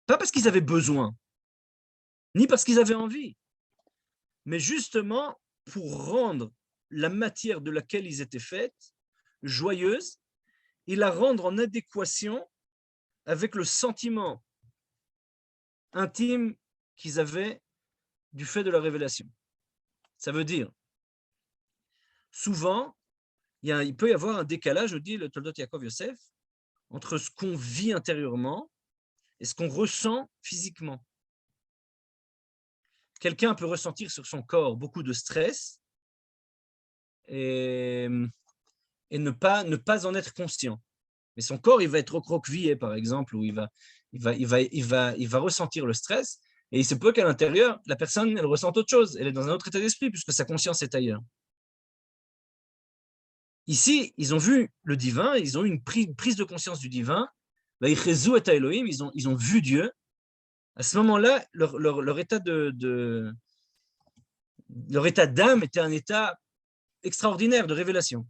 pas parce qu'ils avaient besoin, ni parce qu'ils avaient envie, mais justement pour rendre la matière de laquelle ils étaient faits joyeuse, et la rendre en adéquation avec le sentiment intime qu'ils avaient du fait de la révélation. Ça veut dire, souvent, il peut y avoir un décalage, dit le Toldot Yaakov Yosef, entre ce qu'on vit intérieurement et ce qu'on ressent physiquement. Quelqu'un peut ressentir sur son corps beaucoup de stress et ne pas en être conscient. Mais son corps, il va être recroquevillé, par exemple, ou il va ressentir le stress, et il se peut qu'à l'intérieur, la personne, elle ressente autre chose, elle est dans un autre état d'esprit, puisque sa conscience est ailleurs. Ici, ils ont vu le divin, ils ont eu une prise de conscience du divin, ils ont vu Dieu. À ce moment-là, leur état d'âme était un état extraordinaire de révélation.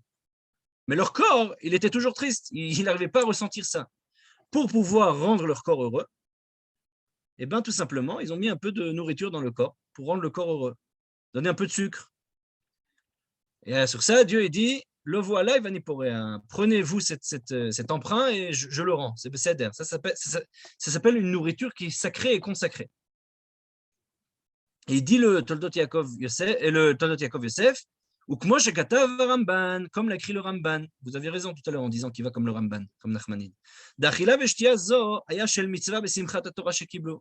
Mais leur corps, il était toujours triste. Il n'arrivait pas à ressentir ça. Pour pouvoir rendre leur corps heureux, eh bien, tout simplement, ils ont mis un peu de nourriture dans le corps pour rendre le corps heureux. Donner un peu de sucre. Et sur ça, Dieu dit, le voilà, il va n'y pourrer. Prenez-vous cet emprunt et je le rends. C'est Besséder. Ça s'appelle une nourriture qui est sacrée et consacrée. Et il dit le Toldot Yaakov Yosef, ou que Moshe Katav Ramban, comme l'a écrit le Ramban. Vous avez raison tout à l'heure en disant qu'il va comme le Ramban, comme Nachmanid. D'achila veshtia zo aya shel mitzvah besimchat haTorah shekiblu.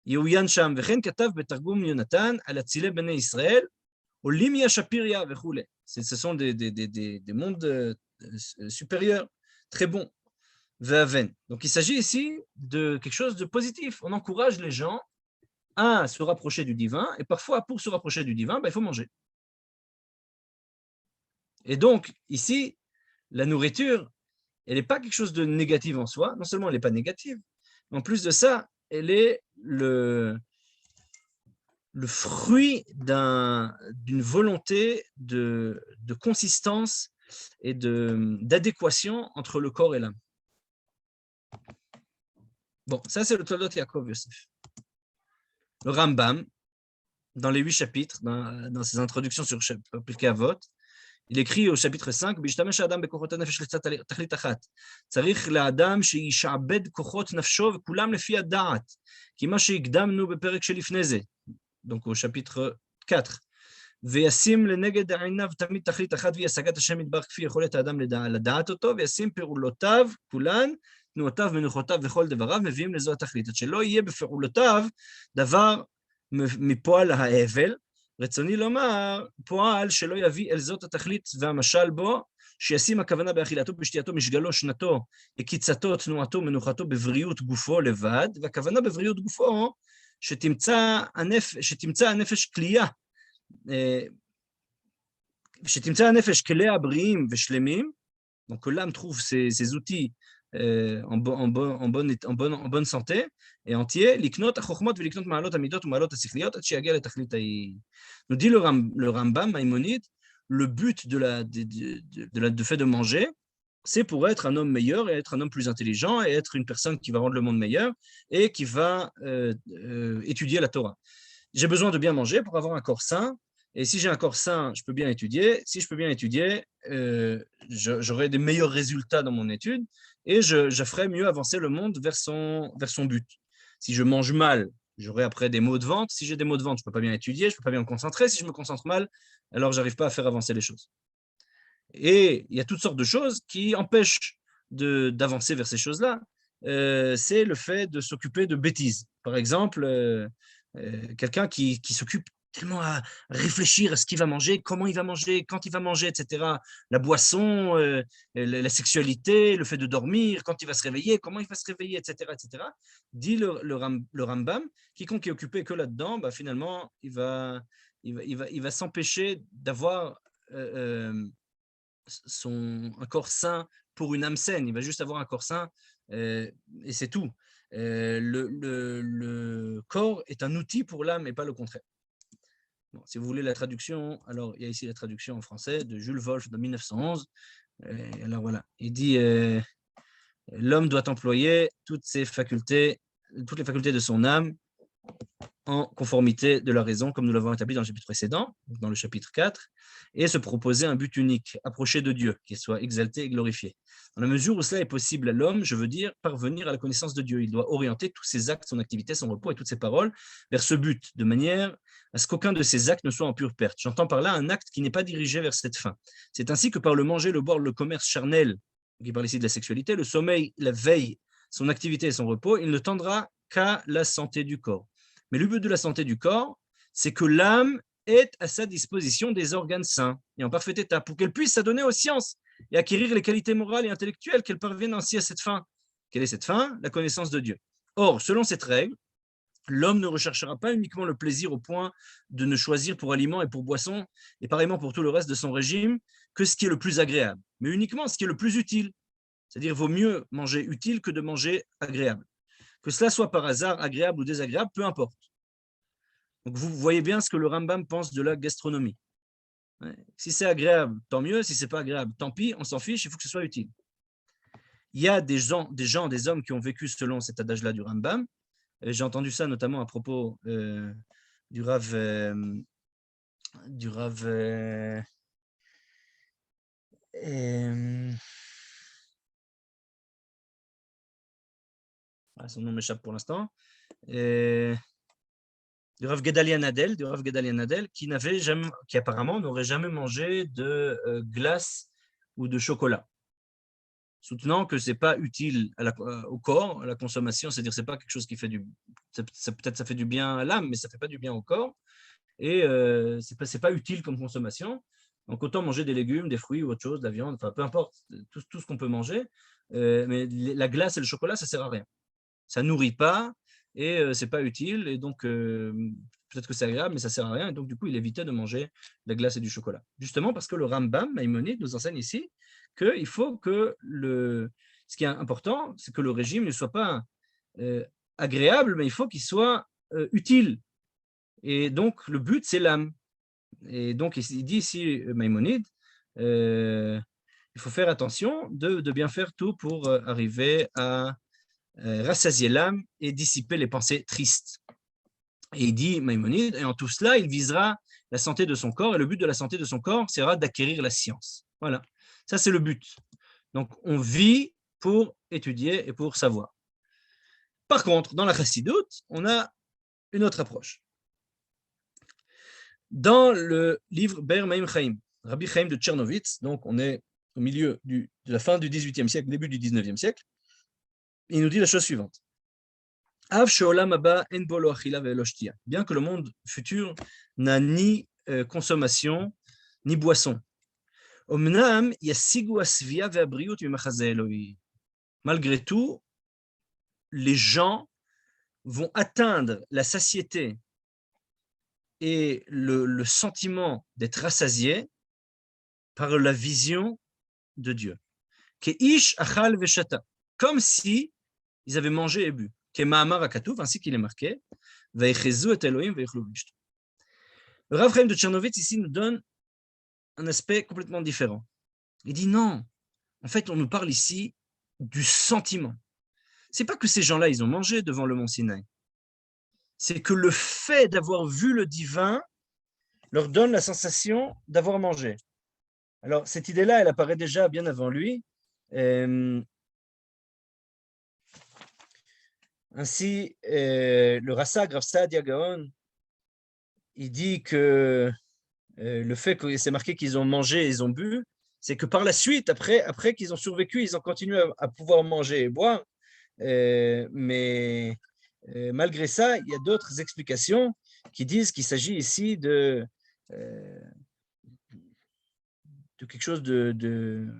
Yehuyan sham vechen katav betargum Yonatan al atzilei bnei Israël olim yashapiria vechule. Ce sont des mondes supérieurs, très bons. Ve'aven. Donc il s'agit ici de quelque chose de positif. On encourage les gens à se rapprocher du divin, et parfois pour se rapprocher du divin, il faut manger. Et donc, ici, la nourriture, elle n'est pas quelque chose de négatif en soi. Non seulement elle n'est pas négative, mais en plus de ça, elle est le fruit d'une volonté de consistance et d'adéquation entre le corps et l'âme. Bon, ça c'est le Toldot Yaakov Yosef. Le Rambam, dans les 8 chapitres, dans ses introductions sur Pirkei Avot, il écrit au chapitre 5, "Bishtamesh ha'adam bekochot hanefesh letzat tachlit achat. Tzarich la'adam sheyishabed kochot nafsho vekulam lefi ha'da'at. Ki ma sheikdamnu beperek shelifnei ze." Donc au chapitre 4. "Veyasim leneged einav tamid tachlit achat v'yasagat Hashem yitbarach kfi yocholet ha'adam לדעת אותו, וישים פעולותיו כולן, תנועותיו, מנוחותיו וכל דבריו, מביאים לזו התכלית. עד שלא יהיה בפעולותיו דבר מפועל ההבל, רצוני לומר, פועל שלא יביא אל זאת התכלית והמשל בו, שישים הכוונה באכילתו, בשתייתו, משגלו, שנתו, עקיצתו, תנועתו, מנוחתו, בבריאות גופו לבד, והכוונה בבריאות גופו, שתמצא הנפש כליה, שתמצא הנפש כליה בריאים ושלמים, donc que l'âme trouve ses outils en bonne santé et entier, לקנות החוכמות ולקנות מעלות המידות ומעלות השכליות עד שיגיע לתכלית ההיא. Nous dit le Rambam, Maïmonide, le but de fait de manger, c'est pour être un homme meilleur et être un homme plus intelligent et être une personne qui va rendre le monde meilleur et qui va étudier la Torah. J'ai besoin de bien manger pour avoir un corps sain. Et si j'ai un corps sain, je peux bien étudier. Si je peux bien étudier, j'aurai des meilleurs résultats dans mon étude et je ferai mieux avancer le monde vers son but. Si je mange mal, j'aurai après des maux de ventre. Si j'ai des maux de ventre, je ne peux pas bien étudier, je ne peux pas bien me concentrer. Si je me concentre mal, alors je n'arrive pas à faire avancer les choses. Et il y a toutes sortes de choses qui empêchent d'avancer vers ces choses-là. C'est le fait de s'occuper de bêtises. Par exemple, quelqu'un qui s'occupe tellement à réfléchir à ce qu'il va manger, comment il va manger, quand il va manger, etc. La boisson, la sexualité, le fait de dormir, quand il va se réveiller, comment il va se réveiller, etc. etc. Dit le Rambam, quiconque est occupé que là-dedans, bah, finalement, il va s'empêcher d'avoir un corps sain pour une âme saine. Il va juste avoir un corps sain et c'est tout. Le corps est un outil pour l'âme et pas le contraire. Bon, si vous voulez la traduction, alors il y a ici la traduction en français de Jules Wolff de 1911. Alors voilà, il dit l'homme doit employer toutes les facultés de son âme en conformité de la raison, comme nous l'avons établi dans le chapitre précédent, dans le chapitre 4, et se proposer un but unique, approcher de Dieu, qu'il soit exalté et glorifié. Dans la mesure où cela est possible à l'homme, je veux dire parvenir à la connaissance de Dieu. Il doit orienter tous ses actes, son activité, son repos et toutes ses paroles vers ce but, de manière à ce qu'aucun de ces actes ne soit en pure perte. J'entends par là un acte qui n'est pas dirigé vers cette fin. C'est ainsi que par le manger, le boire, le commerce charnel, qui parle ici de la sexualité, le sommeil, la veille, son activité et son repos, il ne tendra qu'à la santé du corps. Mais le but de la santé du corps, c'est que l'âme ait à sa disposition des organes sains et en parfait état, pour qu'elle puisse s'adonner aux sciences et acquérir les qualités morales et intellectuelles, qu'elle parvienne ainsi à cette fin. Quelle est cette fin? La connaissance de Dieu. Or, selon cette règle, l'homme ne recherchera pas uniquement le plaisir au point de ne choisir pour aliment et pour boisson, et pareillement pour tout le reste de son régime, que ce qui est le plus agréable, mais uniquement ce qui est le plus utile. C'est-à-dire, vaut mieux manger utile que de manger agréable. Que cela soit par hasard agréable ou désagréable, peu importe. Donc vous voyez bien ce que le Rambam pense de la gastronomie. Si c'est agréable, tant mieux. Si ce n'est pas agréable, tant pis, on s'en fiche, il faut que ce soit utile. Il y a des hommes qui ont vécu selon cet adage-là du Rambam. J'ai entendu ça notamment à propos du Rav son nom m'échappe pour l'instant, du Rav Gedalia Nadel, qui apparemment n'aurait jamais mangé de glace ou de chocolat, soutenant que c'est pas utile au corps, à la consommation, c'est-à-dire c'est pas quelque chose qui fait peut-être ça fait du bien à l'âme, mais ça fait pas du bien au corps, et c'est pas utile comme consommation. Donc autant manger des légumes, des fruits ou autre chose, de la viande, enfin peu importe, tout ce qu'on peut manger, mais la glace et le chocolat, ça sert à rien. Ça nourrit pas et c'est pas utile, et donc peut-être que c'est agréable, mais ça sert à rien, et donc du coup il évitait de manger de la glace et du chocolat. Justement parce que le Rambam, Maïmonide, nous enseigne ici qu'il faut que ce qui est important, c'est que le régime ne soit pas agréable, mais il faut qu'il soit utile. Et donc le but, c'est l'âme. Et donc il dit ici, Maïmonide, il faut faire attention de bien faire tout pour arriver à rassasier l'âme et dissiper les pensées tristes. Et il dit, Maïmonide, et en tout cela, il visera la santé de son corps, et le but de la santé de son corps sera d'acquérir la science. Voilà, ça c'est le but. Donc, on vit pour étudier et pour savoir. Par contre, dans la chassidoute, on a une autre approche. Dans le livre Ber Maim Chaim, Rabbi Chaim de Tchernovitz, donc on est au milieu de la fin du XVIIIe siècle, début du XIXe siècle, il nous dit la chose suivante. Bien que le monde futur n'a ni consommation, ni boisson. Malgré tout, les gens vont atteindre la satiété et le sentiment d'être rassasiés par la vision de Dieu. Comme si ils avaient mangé et bu. Ainsi qu'il est marqué. Le Rav Chaim de Tchernovitz ici nous donne un aspect complètement différent. Il dit non, en fait on nous parle ici du sentiment. C'est pas que ces gens-là ils ont mangé devant le mont Sinaï. C'est que le fait d'avoir vu le divin leur donne la sensation d'avoir mangé. Alors cette idée-là, elle apparaît déjà bien avant lui. Ainsi, le Rassag, Rav Saadia Gaon, il dit que le fait que c'est marqué qu'ils ont mangé et ils ont bu, c'est que par la suite, après qu'ils ont survécu, ils ont continué à pouvoir manger et boire. Mais malgré ça, il y a d'autres explications qui disent qu'il s'agit ici de quelque chose de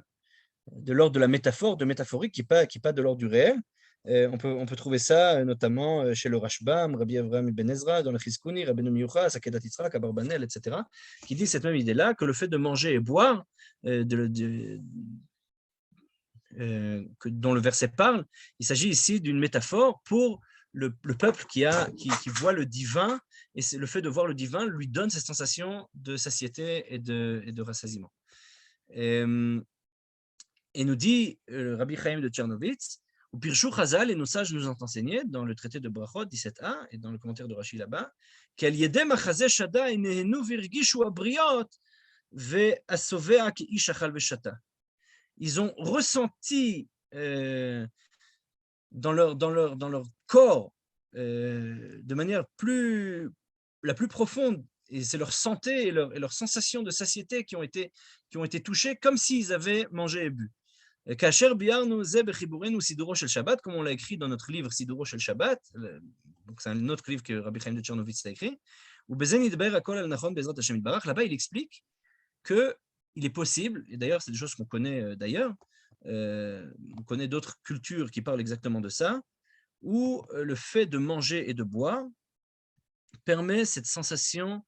l'ordre de la métaphore, de métaphorique, qui n'est pas de l'ordre du réel. On peut trouver ça notamment chez le Rashbam, Rabbi Avraham ibn Ezra, dans le Chizkuni, Rabbeinu Miyucha, Sakedat Yitzhak, Abarbanel, etc., qui dit cette même idée-là, que le fait de manger et boire, que dont le verset parle, il s'agit ici d'une métaphore pour le peuple qui voit le divin, et le fait de voir le divin lui donne cette sensation de satiété et de rassasiement. Et nous dit Rabbi Chaim de Tchernovitz, ou Pirchou Chazal, et nos sages nous ont enseigné dans le traité de Brachot 17a et dans le commentaire de Rashi là-bas, qu'Al Yedem Achazeh Shada et Nehenu Virgishu Abriot ve'asovea ki'ish achal ve'shata. Ils ont ressenti dans leur corps de manière la plus profonde, et c'est leur santé et leur sensation de satiété qui ont été touchées comme s'ils avaient mangé et bu. Kacher biarnu ze bechiburenu siduro shel Shabbat, comme on l'a écrit dans notre livre Siduro shel Shabbat, donc c'est un autre livre que Rabbi Chaim de Tchernovitz a écrit, ou bezen yidber hakol al nachon bezrat Hashem yitbarach. Là-bas, il explique que il est possible, et d'ailleurs c'est des choses qu'on connaît d'ailleurs, on connaît d'autres cultures qui parlent exactement de ça, où le fait de manger et de boire permet cette sensation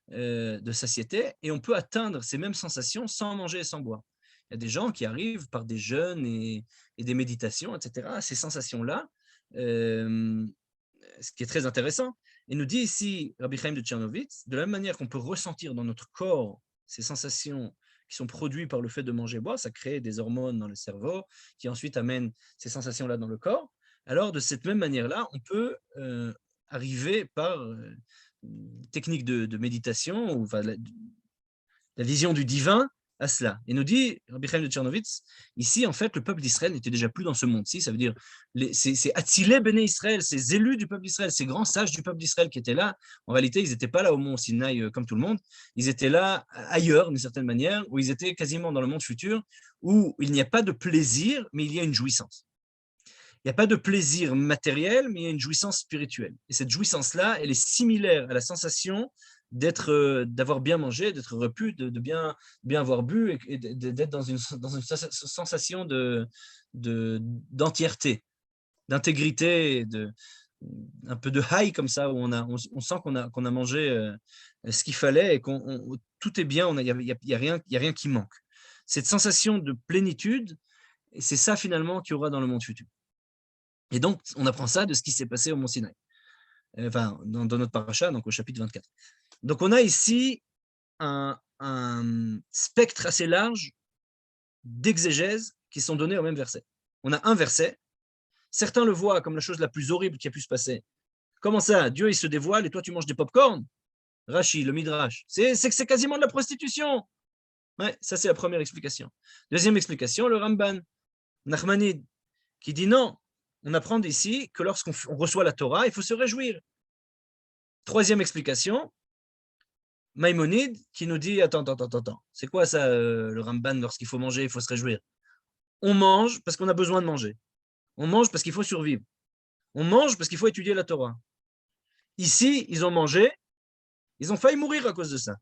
de satiété, et on peut atteindre ces mêmes sensations sans manger et sans boire. Il y a des gens qui arrivent par des jeûnes et des méditations, etc., à ces sensations-là, ce qui est très intéressant. Et nous dit ici Rabbi Chaim de Tchernovitz, de la même manière qu'on peut ressentir dans notre corps ces sensations qui sont produites par le fait de manger et boire, ça crée des hormones dans le cerveau qui ensuite amènent ces sensations-là dans le corps. Alors, de cette même manière-là, on peut arriver par technique de méditation, ou enfin, la vision du divin, à cela. Et nous dit Rabbi Chaim de Tchernovitz, ici, en fait, le peuple d'Israël n'était déjà plus dans ce monde-ci. Ça veut dire, c'est Atzilé Béné Israël, ces élus du peuple d'Israël, ces grands sages du peuple d'Israël qui étaient là. En réalité, ils n'étaient pas là au mont Sinaï comme tout le monde. Ils étaient là ailleurs, d'une certaine manière, où ils étaient quasiment dans le monde futur, où il n'y a pas de plaisir, mais il y a une jouissance. Il n'y a pas de plaisir matériel, mais il y a une jouissance spirituelle. Et cette jouissance-là, elle est similaire à la sensation d'avoir bien mangé, d'être repu, de bien avoir bu, et d'être dans une sensation d'entièreté, d'intégrité, un peu de high comme ça, où on sent qu'on a mangé ce qu'il fallait et tout est bien, il n'y a rien qui manque. Cette sensation de plénitude, c'est ça finalement qu'il y aura dans le monde futur. Et donc, on apprend ça de ce qui s'est passé au Mont Sinaï, enfin, dans notre paracha, donc au chapitre 24. Donc, on a ici un spectre assez large d'exégèses qui sont données au même verset. On a un verset, certains le voient comme la chose la plus horrible qui a pu se passer Comment ça? Dieu, il se dévoile et toi, tu manges des pop-corn? Rashi, le Midrash. C'est quasiment de la prostitution. Ouais, ça, c'est la première explication. Deuxième explication, le Ramban, Nachmanide, qui dit non, on apprend d'ici que lorsqu'on reçoit la Torah, il faut se réjouir. Troisième explication, Maïmonide, qui nous dit, attends, c'est quoi ça, le Ramban, lorsqu'il faut manger, il faut se réjouir? On mange parce qu'on a besoin de manger. On mange parce qu'il faut survivre. On mange parce qu'il faut étudier la Torah. Ici, ils ont mangé, ils ont failli mourir à cause de ça.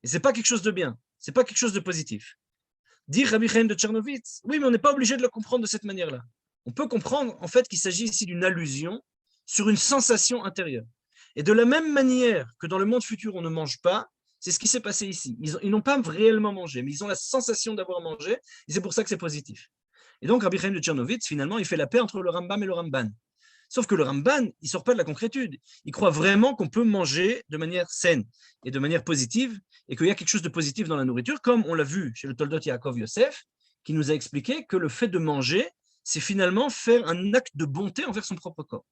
Et c'est pas quelque chose de bien, c'est pas quelque chose de positif. Dire Rabbi Chaim de Tchernovitz, oui, mais on n'est pas obligé de le comprendre de cette manière-là. On peut comprendre en fait qu'il s'agit ici d'une allusion sur une sensation intérieure. Et de la même manière que dans le monde futur, on ne mange pas, c'est ce qui s'est passé ici. Ils n'ont pas réellement mangé, mais ils ont la sensation d'avoir mangé, et c'est pour ça que c'est positif. Et donc, Rabbi Chaim de Tchernovitz, finalement, il fait la paix entre le Rambam et le Ramban. Sauf que le Ramban, il ne sort pas de la concrétude. Il croit vraiment qu'on peut manger de manière saine et de manière positive, et qu'il y a quelque chose de positif dans la nourriture, comme on l'a vu chez le Toldot Yaakov Yosef, qui nous a expliqué que le fait de manger, c'est finalement faire un acte de bonté envers son propre corps.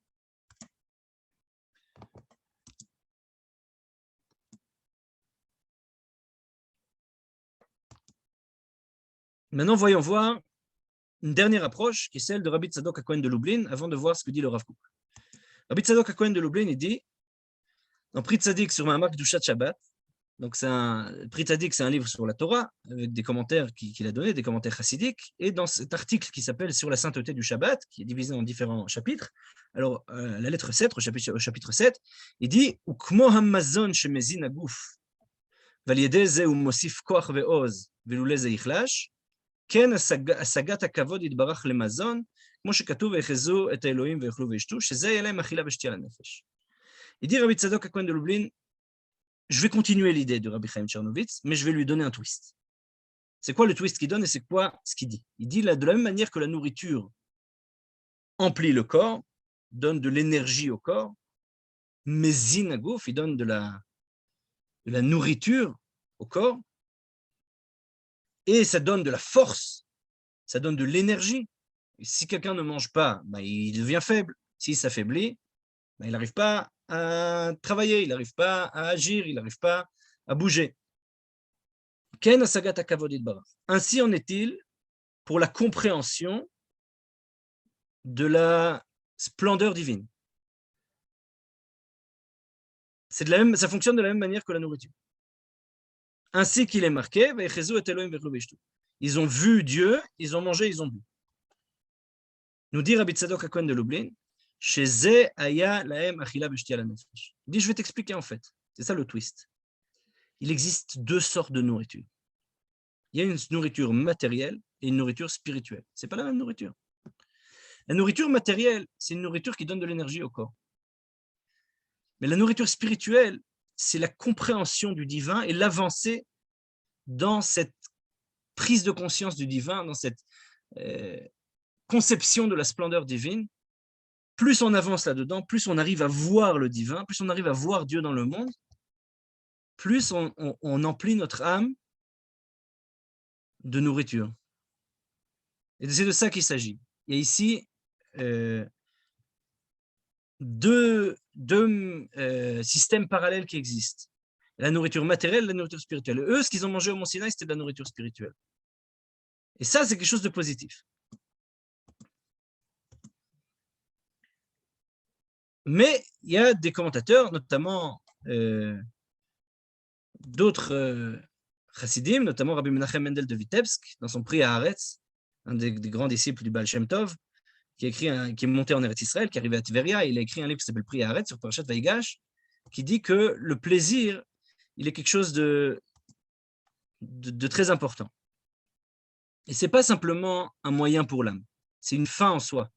Maintenant, voyons voir une dernière approche, qui est celle de Rabbi Tzadok HaKohen de Lublin, avant de voir ce que dit le Rav Kook. Rabbi Tzadok HaKohen de Lublin, il dit, dans Pri Tzadik sur Ma'amar Kedushat Shabbat, donc Pri Tzadik, c'est un livre sur la Torah, avec des commentaires qu'il a donnés, des commentaires chassidiques, et dans cet article qui s'appelle Sur la sainteté du Shabbat, qui est divisé en différents chapitres, alors la lettre 7, au chapitre 7, il dit, Ukmo hamazon shemezin aguf, valiede ze mosif koach ve'oz, velule ze yichlash, כן השגת הכבוד יתברך למזון, כמו שכתוב ויחזו את האלוהים ויאכלו וישתו, שזה יהיה להם אכילה ושתייה לנפש. Il dit Rabbi Tzadok HaKohen de Lublin, je vais continuer l'idée de Rabbi Chaim Tchernovitz, mais je vais lui donner un twist. C'est quoi le twist qu'il donne et c'est quoi ce qu'il dit? Il dit de la même manière que la nourriture emplit le corps, donne de l'énergie au corps, mais zinagouf, il donne de la nourriture au corps, et ça donne de la force, ça donne de l'énergie. Si quelqu'un ne mange pas, il devient faible. S'il s'affaiblit, il n'arrive pas à travailler, il n'arrive pas à agir, il n'arrive pas à bouger. Ainsi en est-il pour la compréhension de la splendeur divine. Ça fonctionne de la même manière que la nourriture. Ainsi qu'il est marqué, ils ont vu Dieu, ils ont mangé, ils ont bu. Nous dit Rabbi Tzadok HaKohen de Lublin, il dit, je vais t'expliquer en fait. C'est ça le twist. Il existe deux sortes de nourriture. Il y a une nourriture matérielle et une nourriture spirituelle. Ce n'est pas la même nourriture. La nourriture matérielle, c'est une nourriture qui donne de l'énergie au corps. Mais la nourriture spirituelle, c'est la compréhension du divin et l'avancée dans cette prise de conscience du divin, dans cette conception de la splendeur divine. Plus on avance là-dedans, plus on arrive à voir le divin, plus on arrive à voir Dieu dans le monde, plus on emplit notre âme de nourriture. Et c'est de ça qu'il s'agit. Il y a ici deux systèmes parallèles qui existent. La nourriture matérielle et la nourriture spirituelle. Eux, ce qu'ils ont mangé au Mont Sinaï, c'était de la nourriture spirituelle. Et ça, c'est quelque chose de positif. Mais il y a des commentateurs, notamment d'autres chassidim, notamment Rabbi Menachem Mendel de Vitebsk, dans son Pri Haaretz, un des grands disciples du Baal Shem Tov, qui est monté en Eretz Israël, qui est arrivé à Tveria. Il a écrit un livre qui s'appelle Pri Haaretz sur Parashat Vaïgash, qui dit que le plaisir, il est quelque chose de très important. Et ce n'est pas simplement un moyen pour l'âme, c'est une fin en soi.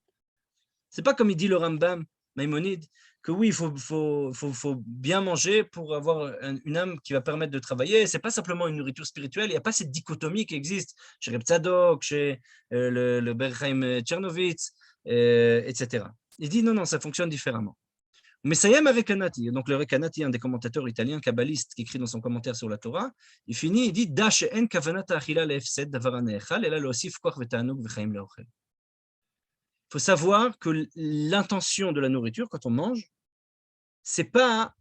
Ce n'est pas comme il dit le Rambam, Maïmonide, que oui, il faut bien manger pour avoir une âme qui va permettre de travailler. Ce n'est pas simplement une nourriture spirituelle, il n'y a pas cette dichotomie qui existe chez Reb Tzadok, chez le Ber Chaim Tchernovitz, etc. Il dit non, ça fonctionne différemment. Mais Sayem Rekanati, donc le Rekanati, un des commentateurs italiens kabbalistes qui écrit dans son commentaire sur la Torah, il finit, il dit Da she'en kavanat ha'achila le'efsed davar ha'ne'echal ela le'osif koach ve'ta'anug ve'chaim le'ochel. Il faut savoir que l'intention de la nourriture, quand on mange, c'est pas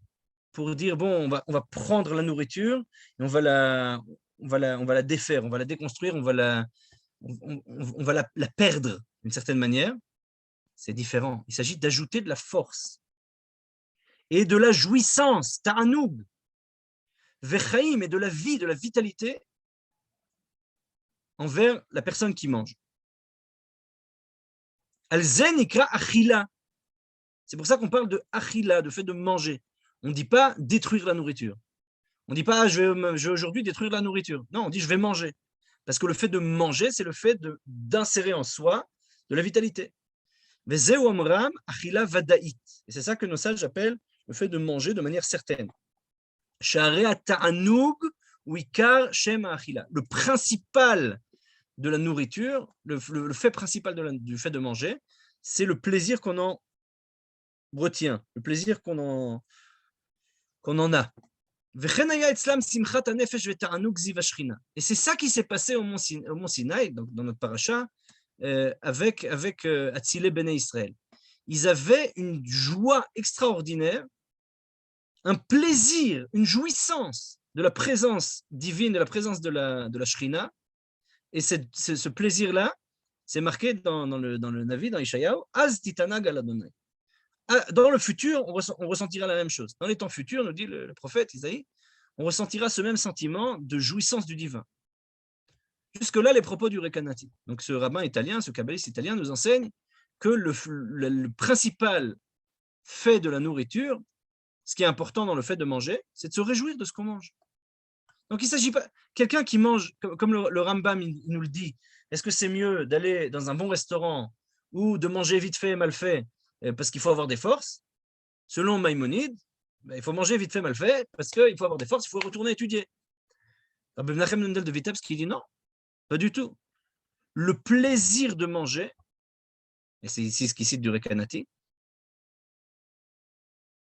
pour dire, bon, on va prendre la nourriture et on va la défaire, on va la déconstruire, on va la perdre d'une certaine manière. C'est différent. Il s'agit d'ajouter de la force et de la jouissance, ta'anoug, vechaim, et de la vie, de la vitalité envers la personne qui mange. Al-zen ikra achila. C'est pour ça qu'on parle de achila, de fait de manger. On ne dit pas détruire la nourriture. On ne dit pas je vais aujourd'hui détruire la nourriture. Non, on dit je vais manger. Parce que le fait de manger, c'est le fait d'insérer en soi de la vitalité. Et c'est ça que nos sages appellent le fait de manger de manière certaine. Le principal de la nourriture, le fait principal du fait de manger, c'est le plaisir qu'on en retient, le plaisir qu'on en a. Et c'est ça qui s'est passé au mont Sinaï, donc dans notre paracha, avec Atzilé Bnei Israël. Ils avaient une joie extraordinaire, un plaisir, une jouissance de la présence divine, de la présence de la Shrina. Et ce plaisir-là, c'est marqué dans le Navi, dans Ishayahu, Az titanag al Adonai. Dans le futur, on ressentira la même chose. Dans les temps futurs, nous dit le prophète Isaïe, on ressentira ce même sentiment de jouissance du divin. Jusque-là, les propos du Rekanati. Donc ce rabbin italien, ce kabbaliste italien nous enseigne que le principal fait de la nourriture, ce qui est important dans le fait de manger, c'est de se réjouir de ce qu'on mange. Donc il ne s'agit pas... Quelqu'un qui mange, comme le Rambam il nous le dit, est-ce que c'est mieux d'aller dans un bon restaurant ou de manger vite fait et mal fait parce qu'il faut avoir des forces? Selon Maïmonide, il faut manger vite fait mal fait parce qu'il faut avoir des forces, il faut retourner étudier. Rabbi Menachem Mendel de Vitebsk qui dit non, pas du tout. Le plaisir de manger, et c'est ici ce qu'il cite du Rekanati,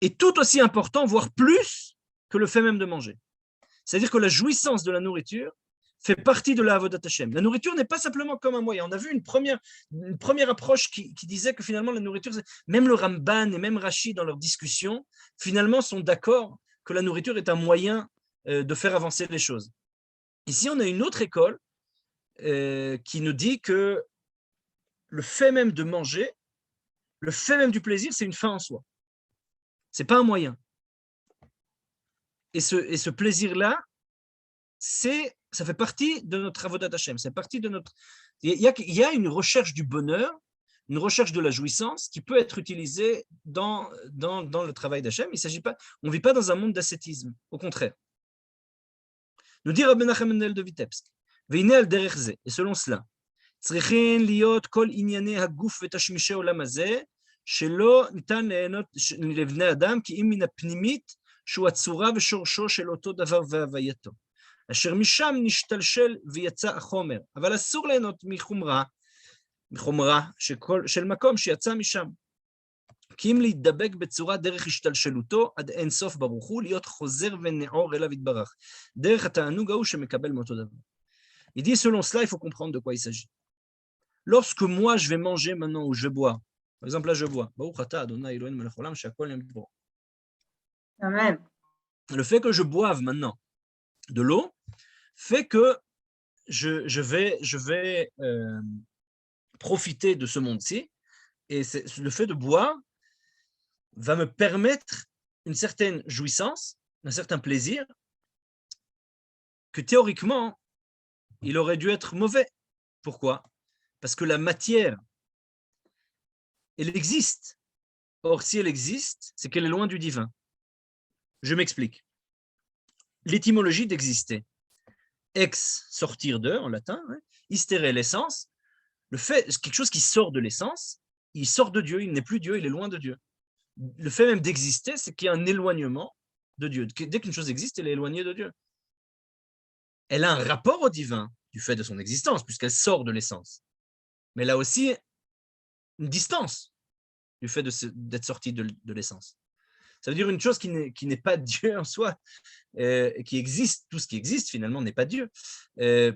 est tout aussi important, voire plus, que le fait même de manger. C'est-à-dire que la jouissance de la nourriture fait partie de la Avodat Hashem. La nourriture n'est pas simplement comme un moyen. On a vu une première approche qui disait que finalement la nourriture, même le Ramban et même Rashi dans leurs discussions, finalement sont d'accord que la nourriture est un moyen de faire avancer les choses. Ici, on a une autre école qui nous dit que le fait même de manger, le fait même du plaisir, c'est une fin en soi. C'est pas un moyen. Et ce plaisir-là, ça fait partie de notre avodat Hashem. C'est partie de notre. Il y a une recherche du bonheur, une recherche de la jouissance qui peut être utilisée dans le travail d'Hachem. Il s'agit pas. On ne vit pas dans un monde d'ascétisme. Au contraire. Nous dit Rabbi Menachem Mendel de Vitebsk. Veine al derech ze. Et selon cela, צריכים להיות כל ענייני הגוף ותשמישי עולם הזה, שלא ניתן ליהנות לבני אדם, כי אם מן הפנימית, שהוא הצורה ושורשו של אותו דבר והווייתו. אשר משם נשתלשל ויצא החומר, אבל אסור ליהנות מחומרה של מקום שיצא משם. כי אם להידבק בצורה דרך השתלשלותו, עד אין סוף ברוך הוא, להיות חוזר ונעור אליו יתברך. דרך התענוג ההוא שמקבל מאותו דבר. Il dit, selon cela, il faut comprendre de quoi il s'agit. Lorsque moi, je vais manger maintenant ou je vais boire, par exemple, là, je bois. Amen. Le fait que je boive maintenant de l'eau fait que je vais profiter de ce monde-ci. Et le fait de boire va me permettre une certaine jouissance, un certain plaisir, que théoriquement, il aurait dû être mauvais. Pourquoi? Parce que la matière, elle existe. Or, si elle existe, c'est qu'elle est loin du divin. Je m'explique. L'étymologie d'exister. Ex, sortir de, en latin, hein, istere, l'essence. Le fait, quelque chose qui sort de l'essence, il sort de Dieu, il n'est plus Dieu, il est loin de Dieu. Le fait même d'exister, c'est qu'il y a un éloignement de Dieu. Dès qu'une chose existe, elle est éloignée de Dieu. Elle a un rapport au divin du fait de son existence, puisqu'elle sort de l'essence. Mais elle a aussi une distance du fait d'être sortie de l'essence. Ça veut dire une chose qui n'est pas Dieu en soi, qui existe, tout ce qui existe finalement n'est pas Dieu,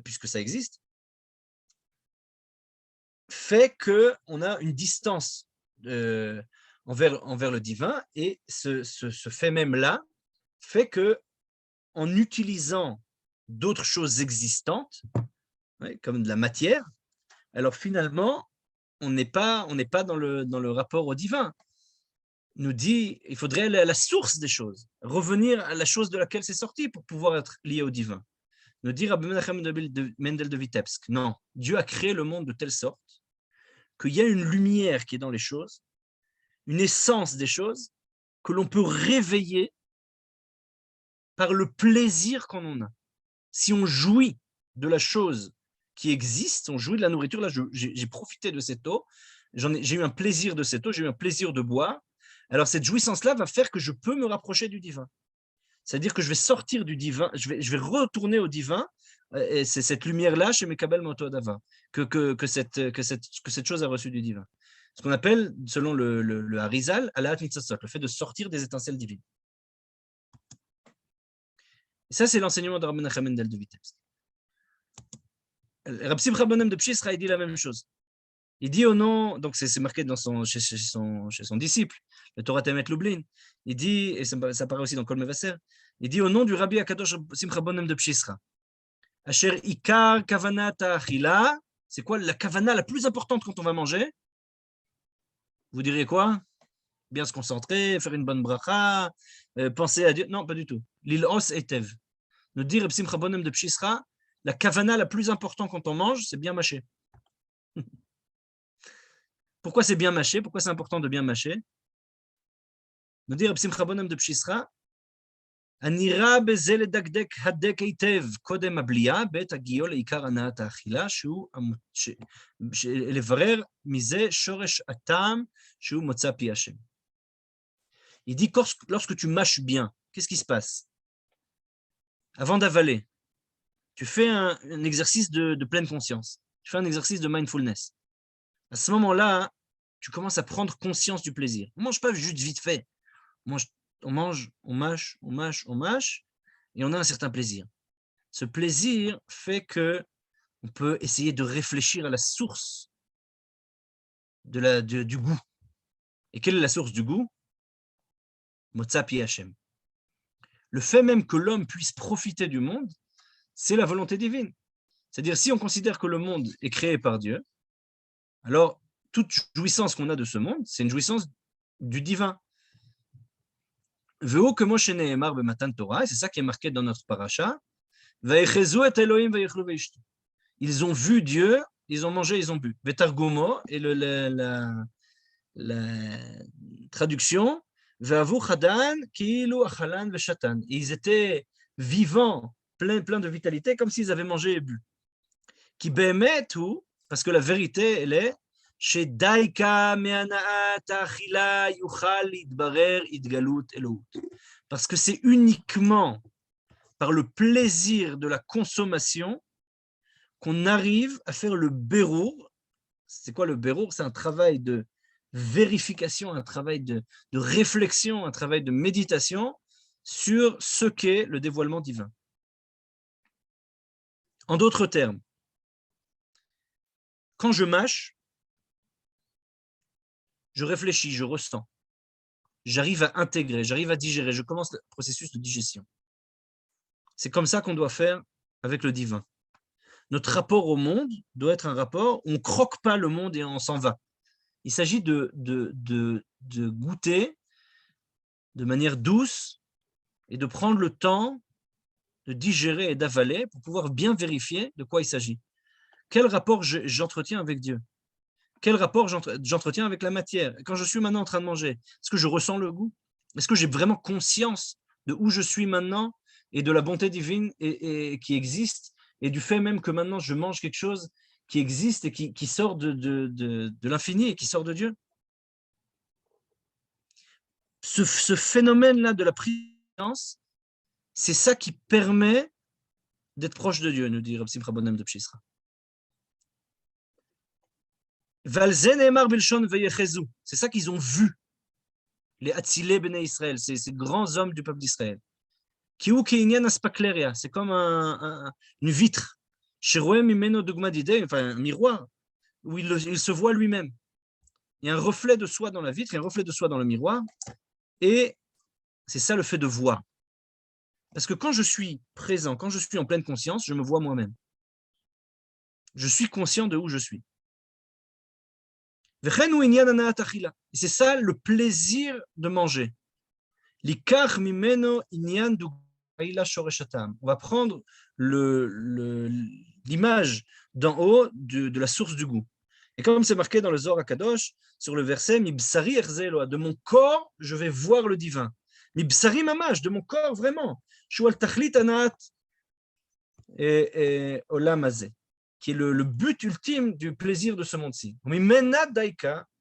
puisque ça existe, fait qu'on a une distance envers le divin, et ce fait même-là fait que, en utilisant d'autres choses existantes, comme de la matière, alors finalement, on n'est pas dans le rapport au divin. Il nous dit, il faudrait aller à la source des choses, revenir à la chose de laquelle c'est sorti pour pouvoir être lié au divin. Nous dit Rabbi Menachem Mendel de Vitebsk, non, Dieu a créé le monde de telle sorte qu'il y a une lumière qui est dans les choses, une essence des choses que l'on peut réveiller par le plaisir qu'on en a. Si on jouit de la chose qui existe, on jouit de la nourriture, là j'ai profité de cette eau, j'ai eu un plaisir de cette eau, j'ai eu un plaisir de boire, alors cette jouissance-là va faire que je peux me rapprocher du divin. C'est-à-dire que je vais sortir du divin, je vais retourner au divin, et c'est cette lumière-là chez Mekabel Motodava, que cette chose a reçu du divin. Ce qu'on appelle, selon le Harizal, Alat Mitzvot, le fait de sortir des étincelles divines. Et ça, c'est l'enseignement de Rabbi Menachem Mendel de Vitebsk. Rabbi Simcha Bonem de Pshisra, il dit la même chose. Il dit au nom, donc c'est marqué chez son disciple, le Torah Temet Lublin, il dit, et ça apparaît aussi dans Kol Mevaser, il dit au nom du Rabbi Akadosh Simcha Bonem de Pshisra, Asher Ikar Kavanat Achila, c'est quoi la kavana la plus importante quand on va manger? Vous diriez quoi? Bien se concentrer, faire une bonne bracha, penser à Dieu. Non, pas du tout. L'il'os etev. Nous dire Rabbi Simcha Bonem de Pshisra, la kavana la plus importante quand on mange, c'est bien mâcher. Pourquoi c'est bien mâché? Pourquoi c'est important de bien mâcher? Nous dire Rabbi Simcha Bonem de Pshisra, Anira bezel dakdek hadek eitev kodem ablia bet agio leikar anat האכילה שהוא לברר מזה שורש הטעם שהוא מוצא פי השם. Il dit lorsque tu mâches bien, qu'est-ce qui se passe? Avant d'avaler, tu fais un exercice de pleine conscience, tu fais un exercice de mindfulness. À ce moment-là, tu commences à prendre conscience du plaisir. On ne mange pas juste vite fait. On mange, on mâche, et on a un certain plaisir. Ce plaisir fait que on peut essayer de réfléchir à la source du goût. Et quelle est la source du goût? Motza pi Hashem. Le fait même que l'homme puisse profiter du monde, c'est la volonté divine. C'est-à-dire, si on considère que le monde est créé par Dieu, alors toute jouissance qu'on a de ce monde, c'est une jouissance du divin. Ve'o kemo shene'emar b'matan Torah, et c'est ça qui est marqué dans notre paracha. Vayechezu et Elohim vayechlu veishtu. Ils ont vu Dieu, ils ont mangé, ils ont bu. Vetargomo, et la traduction, ve'avu chadan ki'ilu achalan ve'shatan. Ils étaient vivants, pleins de vitalité, comme s'ils avaient mangé et bu. Ki be'emet hu, parce que la vérité, elle est parce que c'est uniquement par le plaisir de la consommation qu'on arrive à faire le bérour. C'est quoi le bérour? C'est un travail de vérification, un travail de réflexion, un travail de méditation sur ce qu'est le dévoilement divin. En d'autres termes, quand je mâche, je réfléchis, je ressens. J'arrive à intégrer, j'arrive à digérer, je commence le processus de digestion. C'est comme ça qu'on doit faire avec le divin. Notre rapport au monde doit être un rapport où on ne croque pas le monde et on s'en va. Il s'agit de goûter de manière douce et de prendre le temps de digérer et d'avaler pour pouvoir bien vérifier de quoi il s'agit. Quel rapport j'entretiens avec Dieu? Quel rapport j'entretiens avec la matière? Quand je suis maintenant en train de manger, est-ce que je ressens le goût? Est-ce que j'ai vraiment conscience de où je suis maintenant et de la bonté divine et qui existe et du fait même que maintenant je mange quelque chose qui existe et qui sort de l'infini et qui sort de Dieu? Ce phénomène-là de la présence, c'est ça qui permet d'être proche de Dieu, nous dit Rabbi Simcha Bonem de Pshisra. C'est ça qu'ils ont vu, les Atzilé Bnei Israël, ces grands hommes du peuple d'Israël. C'est comme une vitre, enfin un miroir, où il se voit lui-même. Il Il y a un reflet de soi dans la vitre, il y a un reflet de soi dans le miroir. Et c'est ça le fait de voir. Parce que quand je suis présent, quand je suis en pleine conscience, je me vois moi-même. Je suis conscient de où je suis. Et c'est ça le plaisir de manger. On va prendre l'image d'en haut de la source du goût. Et comme c'est marqué dans le Zohar HaKadosh, sur le verset, de mon corps, je vais voir le divin. Mibsari mamash, de mon corps, vraiment. Shual tachlit anat et olam hazeh, qui est le but ultime du plaisir de ce monde-ci.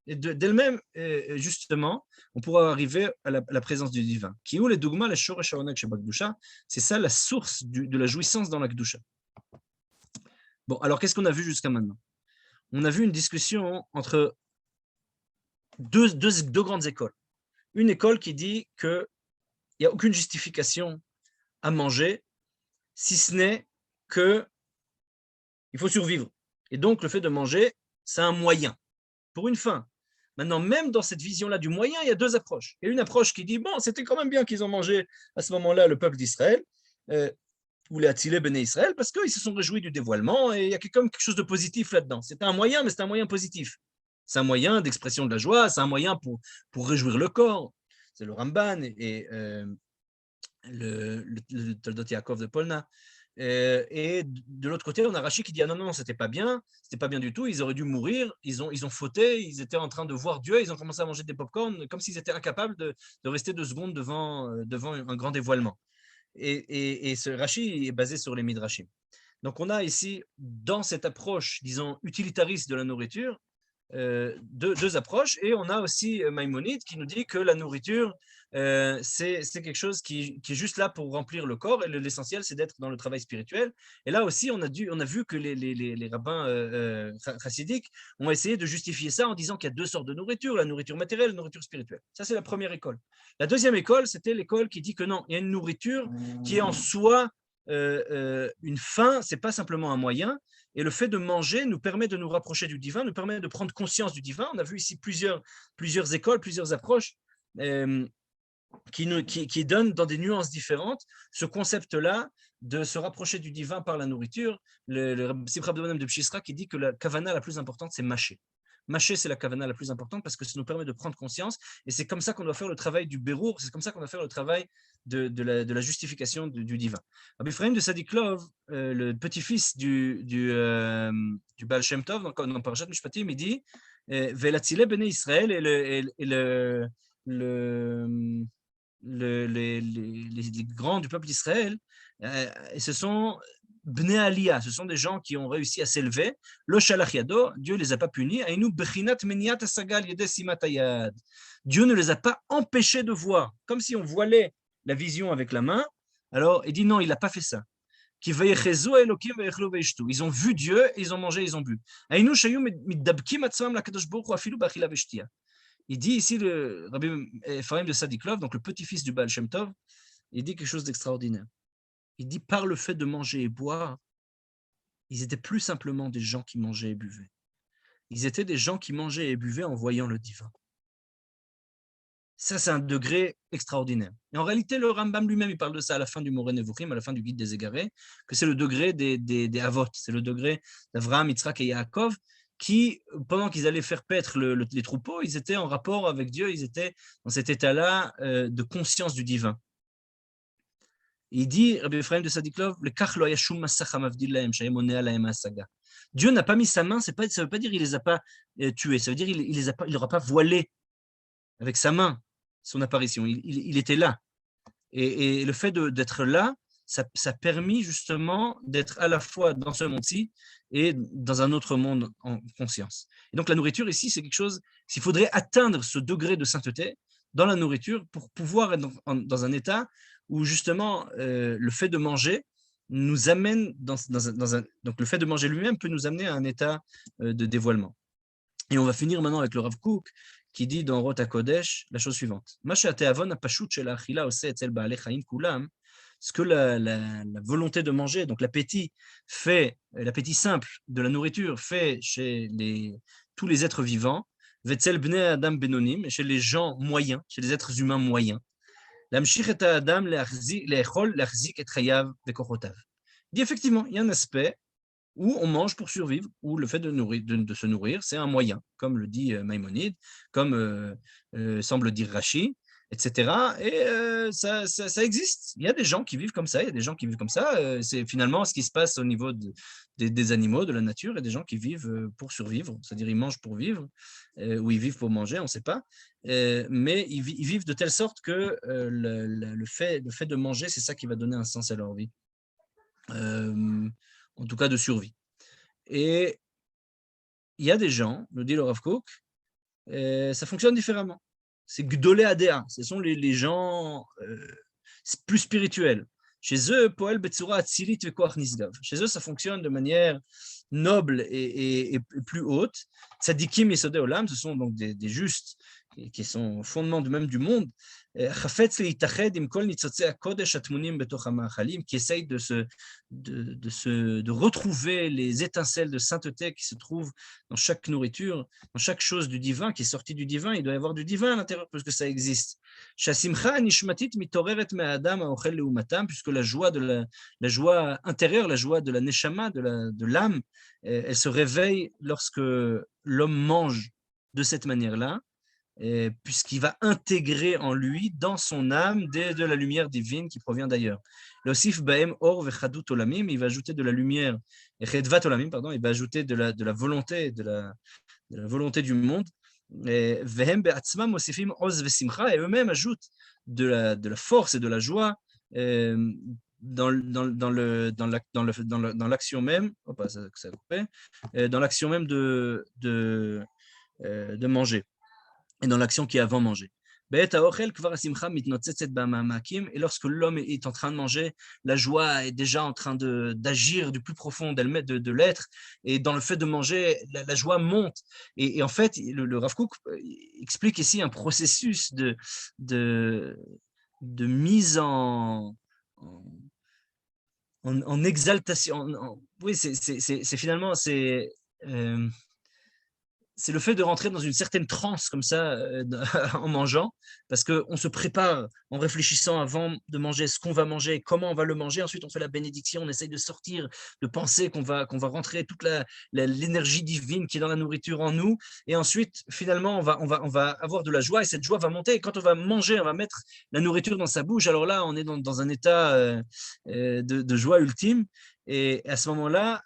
Et d'elle-même, justement, on pourra arriver à la présence du divin. C'est ça la source de la jouissance dans la Kedusha. Bon, alors qu'est-ce qu'on a vu jusqu'à maintenant? On a vu une discussion entre deux grandes écoles. Une école qui dit qu'il n'y a aucune justification à manger, si ce n'est qu'il faut survivre. Et donc, le fait de manger, c'est un moyen pour une fin. Maintenant, même dans cette vision-là du moyen, il y a deux approches. Il y a une approche qui dit, bon, c'était quand même bien qu'ils ont mangé à ce moment-là le peuple d'Israël, ou les Hatzilé Béné Israël, parce qu'ils se sont réjouis du dévoilement, et il y a comme quelque chose de positif là-dedans. C'est un moyen, mais c'est un moyen positif. C'est un moyen d'expression de la joie, c'est un moyen pour réjouir le corps. C'est le Ramban et le Toldot Yaakov de Polna. Et de l'autre côté, on a Rashi qui dit ah non, c'était pas bien du tout, ils auraient dû mourir, ils ont fauté, ils étaient en train de voir Dieu, ils ont commencé à manger des pop-corn comme s'ils étaient incapables de rester 2 secondes devant un grand dévoilement. Et ce Rashi est basé sur les Midrashim. Donc on a ici, dans cette approche, disons, utilitariste de la nourriture, deux approches, et on a aussi Maïmonide qui nous dit que la nourriture, c'est quelque chose qui est juste là pour remplir le corps, et l'essentiel, c'est d'être dans le travail spirituel. Et là aussi, on a vu que les rabbins chassidiques ont essayé de justifier ça en disant qu'il y a 2 sortes de nourriture, la nourriture matérielle et la nourriture spirituelle. Ça, c'est la première école. La deuxième école, c'était l'école qui dit que non, il y a une nourriture qui est en soi une fin, c'est pas simplement un moyen. Et le fait de manger nous permet de nous rapprocher du divin, nous permet de prendre conscience du divin. On a vu ici plusieurs écoles, plusieurs approches qui donnent dans des nuances différentes ce concept-là de se rapprocher du divin par la nourriture. Le Simcha de Pshisra qui dit que la kavana la plus importante, c'est mâcher. Mâcher, c'est la kavana la plus importante parce que ça nous permet de prendre conscience, et c'est comme ça qu'on doit faire le travail du bérour, c'est comme ça qu'on doit faire le travail de la justification du divin. Rabbi Ephraim de Sadiklov, le petit-fils du Baal Shem Tov, dans Parashat Mishpatim, il dit Velatzile Bnei Israël, les grands du peuple d'Israël, et ce sont Bnei Aliyah, ce sont des gens qui ont réussi à s'élever. Lo shalach yado, Dieu ne les a pas punis. Ainu bechinat meniat asagal yede simat hayad. Dieu ne les a pas empêchés de voir, comme si on voilait la vision avec la main. Alors, il dit non, il n'a pas fait ça. Ils ont vu Dieu, ils ont mangé, ils ont bu. Il dit ici le Rabbi Ephraim de Sadiklov, donc le petit-fils du Baal Shem Tov, il dit quelque chose d'extraordinaire. Il dit par le fait de manger et boire, ils étaient plus simplement des gens qui mangeaient et buvaient. Ils étaient des gens qui mangeaient et buvaient en voyant le divin. Ça, c'est un degré extraordinaire. Et en réalité, le Rambam lui-même, il parle de ça à la fin du Moreh Nevuchim, à la fin du Guide des Égarés, que c'est le degré des Avot, c'est le degré d'Avraham, Yitzhak et Yaakov, qui, pendant qu'ils allaient faire paître les troupeaux, ils étaient en rapport avec Dieu, ils étaient dans cet état-là de conscience du divin. Il dit, Rabbi Ephraim de Sadiklov, Dieu n'a pas mis sa main, ça ne veut pas dire qu'il ne les a pas tués, ça veut dire qu'il ne leur a pas voilé avec sa main son apparition. Il était là. Et le fait d'être là, ça a permis justement d'être à la fois dans ce monde-ci et dans un autre monde en conscience. Et donc la nourriture ici, c'est quelque chose, s'il faudrait atteindre ce degré de sainteté dans la nourriture pour pouvoir être dans un état où justement le fait de manger nous amène donc le fait de manger lui-même peut nous amener à un état de dévoilement. Et on va finir maintenant avec le Rav Kook qui dit dans Rot HaKodesh la chose suivante. Ce que la volonté de manger, donc l'appétit simple de la nourriture fait chez tous les êtres vivants, Vetzel bnei adam benonim, chez les gens moyens, chez les êtres humains moyens. L'amshich et adam le'echol le'achzik et chayav ve'kochotav. Il dit effectivement, il y a un aspect où on mange pour survivre, où le fait de se nourrir, c'est un moyen, comme le dit Maïmonide, comme semble dire Rashi, etc. Et ça existe. Il y a des gens qui vivent comme ça, il y a des gens qui vivent comme ça. C'est finalement ce qui se passe au niveau des animaux, de la nature, il y a des gens qui vivent pour survivre, c'est-à-dire ils mangent pour vivre, ou ils vivent pour manger, on ne sait pas. Mais ils vivent de telle sorte que le fait de manger, c'est ça qui va donner un sens à leur vie. En tout cas de survie. Et il y a des gens, nous dit le Rav Kook, ça fonctionne différemment. C'est Gdolé Adéa, ce sont les gens plus spirituels. Chez eux, Poel Betsura Atzilit Vekoach Nisgav. Chez eux, ça fonctionne de manière noble et plus haute. Tzadikim Yesodé Olam, ce sont donc des justes qui sont au fondement même du monde, qui essayent de retrouver les étincelles de sainteté qui se trouvent dans chaque nourriture, dans chaque chose du divin qui est sortie du divin. Il doit y avoir du divin à l'intérieur parce que ça existe. Puisque la joie intérieure, la joie de la neshama, de l'âme, elle se réveille lorsque l'homme mange de cette manière-là, puisqu'il va intégrer en lui, dans son âme, de la lumière divine qui provient d'ailleurs. L'osif baem or vechadut olamim, il va ajouter de la lumière, et chedvat olamim, pardon, il va ajouter de la volonté, de la volonté du monde. Vehem be'atzmam osifim oz vesimcha, et eux-mêmes ajoutent de la force et de la joie dans l'action même, ça a coupé, dans l'action même de manger. Et dans l'action qui est avant manger. Et lorsque l'homme est en train de manger, la joie est déjà en train d'agir du plus profond de l'être. Et dans le fait de manger, la joie monte. Et en fait, le Rav Kook explique ici un processus de mise en exaltation. Oui, c'est finalement... c'est le fait de rentrer dans une certaine transe comme ça en mangeant, parce qu'on se prépare en réfléchissant avant de manger ce qu'on va manger, comment on va le manger. Ensuite, on fait la bénédiction, on essaye de sortir, de penser qu'on va rentrer toute l'énergie divine qui est dans la nourriture en nous. Et ensuite, finalement, on va avoir de la joie et cette joie va monter. Et quand on va manger, on va mettre la nourriture dans sa bouche. Alors là, on est dans un état de joie ultime. Et à ce moment-là, à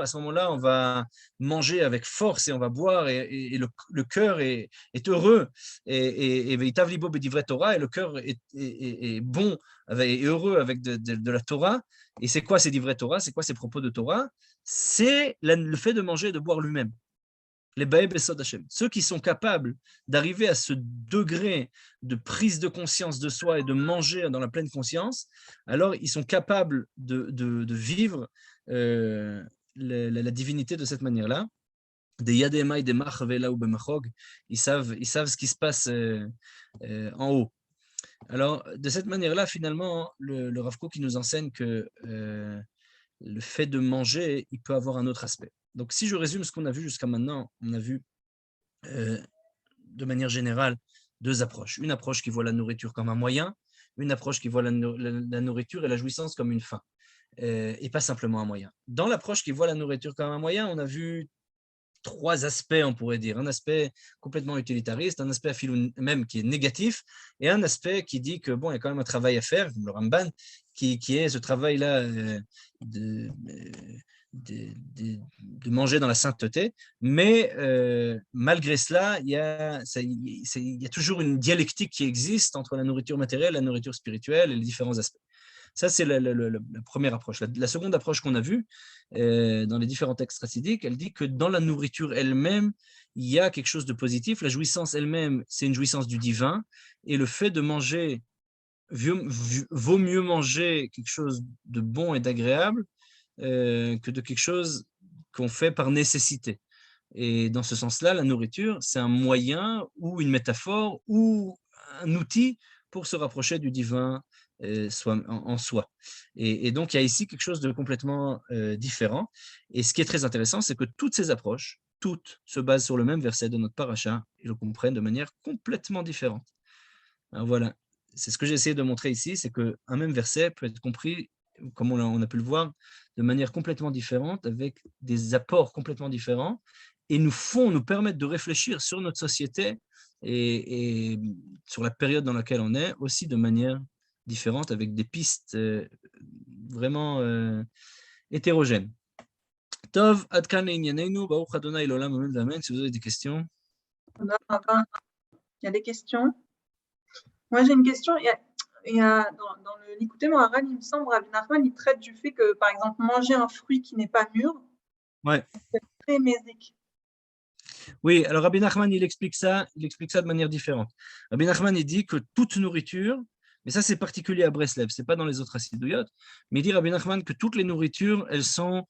ce moment-là, on va manger avec force et on va boire et le cœur est heureux. Et Torah, et le cœur est bon et heureux avec de la Torah. Et c'est quoi ces divrei Torah? C'est quoi ces propos de Torah? C'est le fait de manger et de boire lui-même. Les Bae Besod Hashem, ceux qui sont capables d'arriver à ce degré de prise de conscience de soi et de manger dans la pleine conscience, alors ils sont capables de vivre la divinité de cette manière-là. Des Yademai, des Machvela ou Bemachog, ils savent ce qui se passe en haut. Alors, de cette manière-là, finalement, le Rav Kook qui nous enseigne que le fait de manger, il peut avoir un autre aspect. Donc, si je résume ce qu'on a vu jusqu'à maintenant, on a vu de manière générale deux approches. Une approche qui voit la nourriture comme un moyen, une approche qui voit la nourriture et la jouissance comme une fin, et pas simplement un moyen. Dans l'approche qui voit la nourriture comme un moyen, on a vu trois aspects, on pourrait dire. Un aspect complètement utilitariste, un aspect même qui est négatif, et un aspect qui dit que bon, il y a quand même un travail à faire, comme le Ramban, qui est ce travail-là de manger dans la sainteté, mais malgré cela, il y a toujours une dialectique qui existe entre la nourriture matérielle, la nourriture spirituelle et les différents aspects. Ça, c'est la première approche. La seconde approche qu'on a vue dans les différents textes chassidiques, elle dit que dans la nourriture elle-même, il y a quelque chose de positif. La jouissance elle-même, c'est une jouissance du divin. Et le fait de manger, vaut mieux manger quelque chose de bon et d'agréable que de quelque chose qu'on fait par nécessité. Et dans ce sens-là, la nourriture, c'est un moyen ou une métaphore ou un outil pour se rapprocher du divin en soi. Et donc, il y a ici quelque chose de complètement différent. Et ce qui est très intéressant, c'est que toutes ces approches, toutes se basent sur le même verset de notre paracha et le comprennent de manière complètement différente. Alors voilà, c'est ce que j'ai essayé de montrer ici, c'est qu'un même verset peut être compris, comme on a pu le voir, de manière complètement différente, avec des apports complètement différents, et nous permettent de réfléchir sur notre société et sur la période dans laquelle on est, aussi de manière différente, avec des pistes vraiment hétérogènes. Tov, ad kan le'inyaneinu, baruch Adonai l'olam, amen v'amen. Si vous avez des questions. Il y a des questions. Moi, j'ai une question. Dans le Likutei Moharan, il me semble, Rabbi Nachman, il traite du fait que, par exemple, manger un fruit qui n'est pas mûr, Ouais. c'est très mésique. Oui, alors Rabbi Nachman, il explique ça de manière différente. Rabbi Nachman, il dit que toute nourriture, mais ça c'est particulier à Breslev, c'est pas dans les autres Hassiduyot, mais il dit Rabbi Nachman que toutes les nourritures, elles sont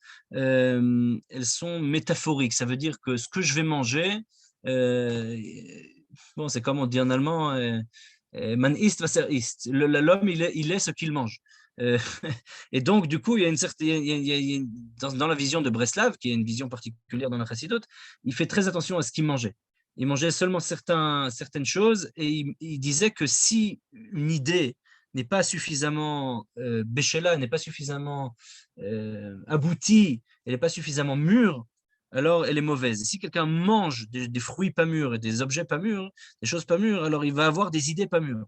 métaphoriques. Ça veut dire que ce que je vais manger, bon, c'est comme on dit en allemand, man isst was isst. L'homme, il est ce qu'il mange. Et donc, du coup, il y a une certaine, dans la vision de Breslav, qui est une vision particulière dans la Chassidut, il fait très attention à ce qu'il mangeait. Il mangeait seulement certaines choses et il disait que si une idée n'est pas suffisamment béchéla, n'est pas suffisamment aboutie, elle n'est pas suffisamment mûre, alors elle est mauvaise. Et si quelqu'un mange des fruits pas mûrs et des objets pas mûrs, des choses pas mûres, alors il va avoir des idées pas mûres.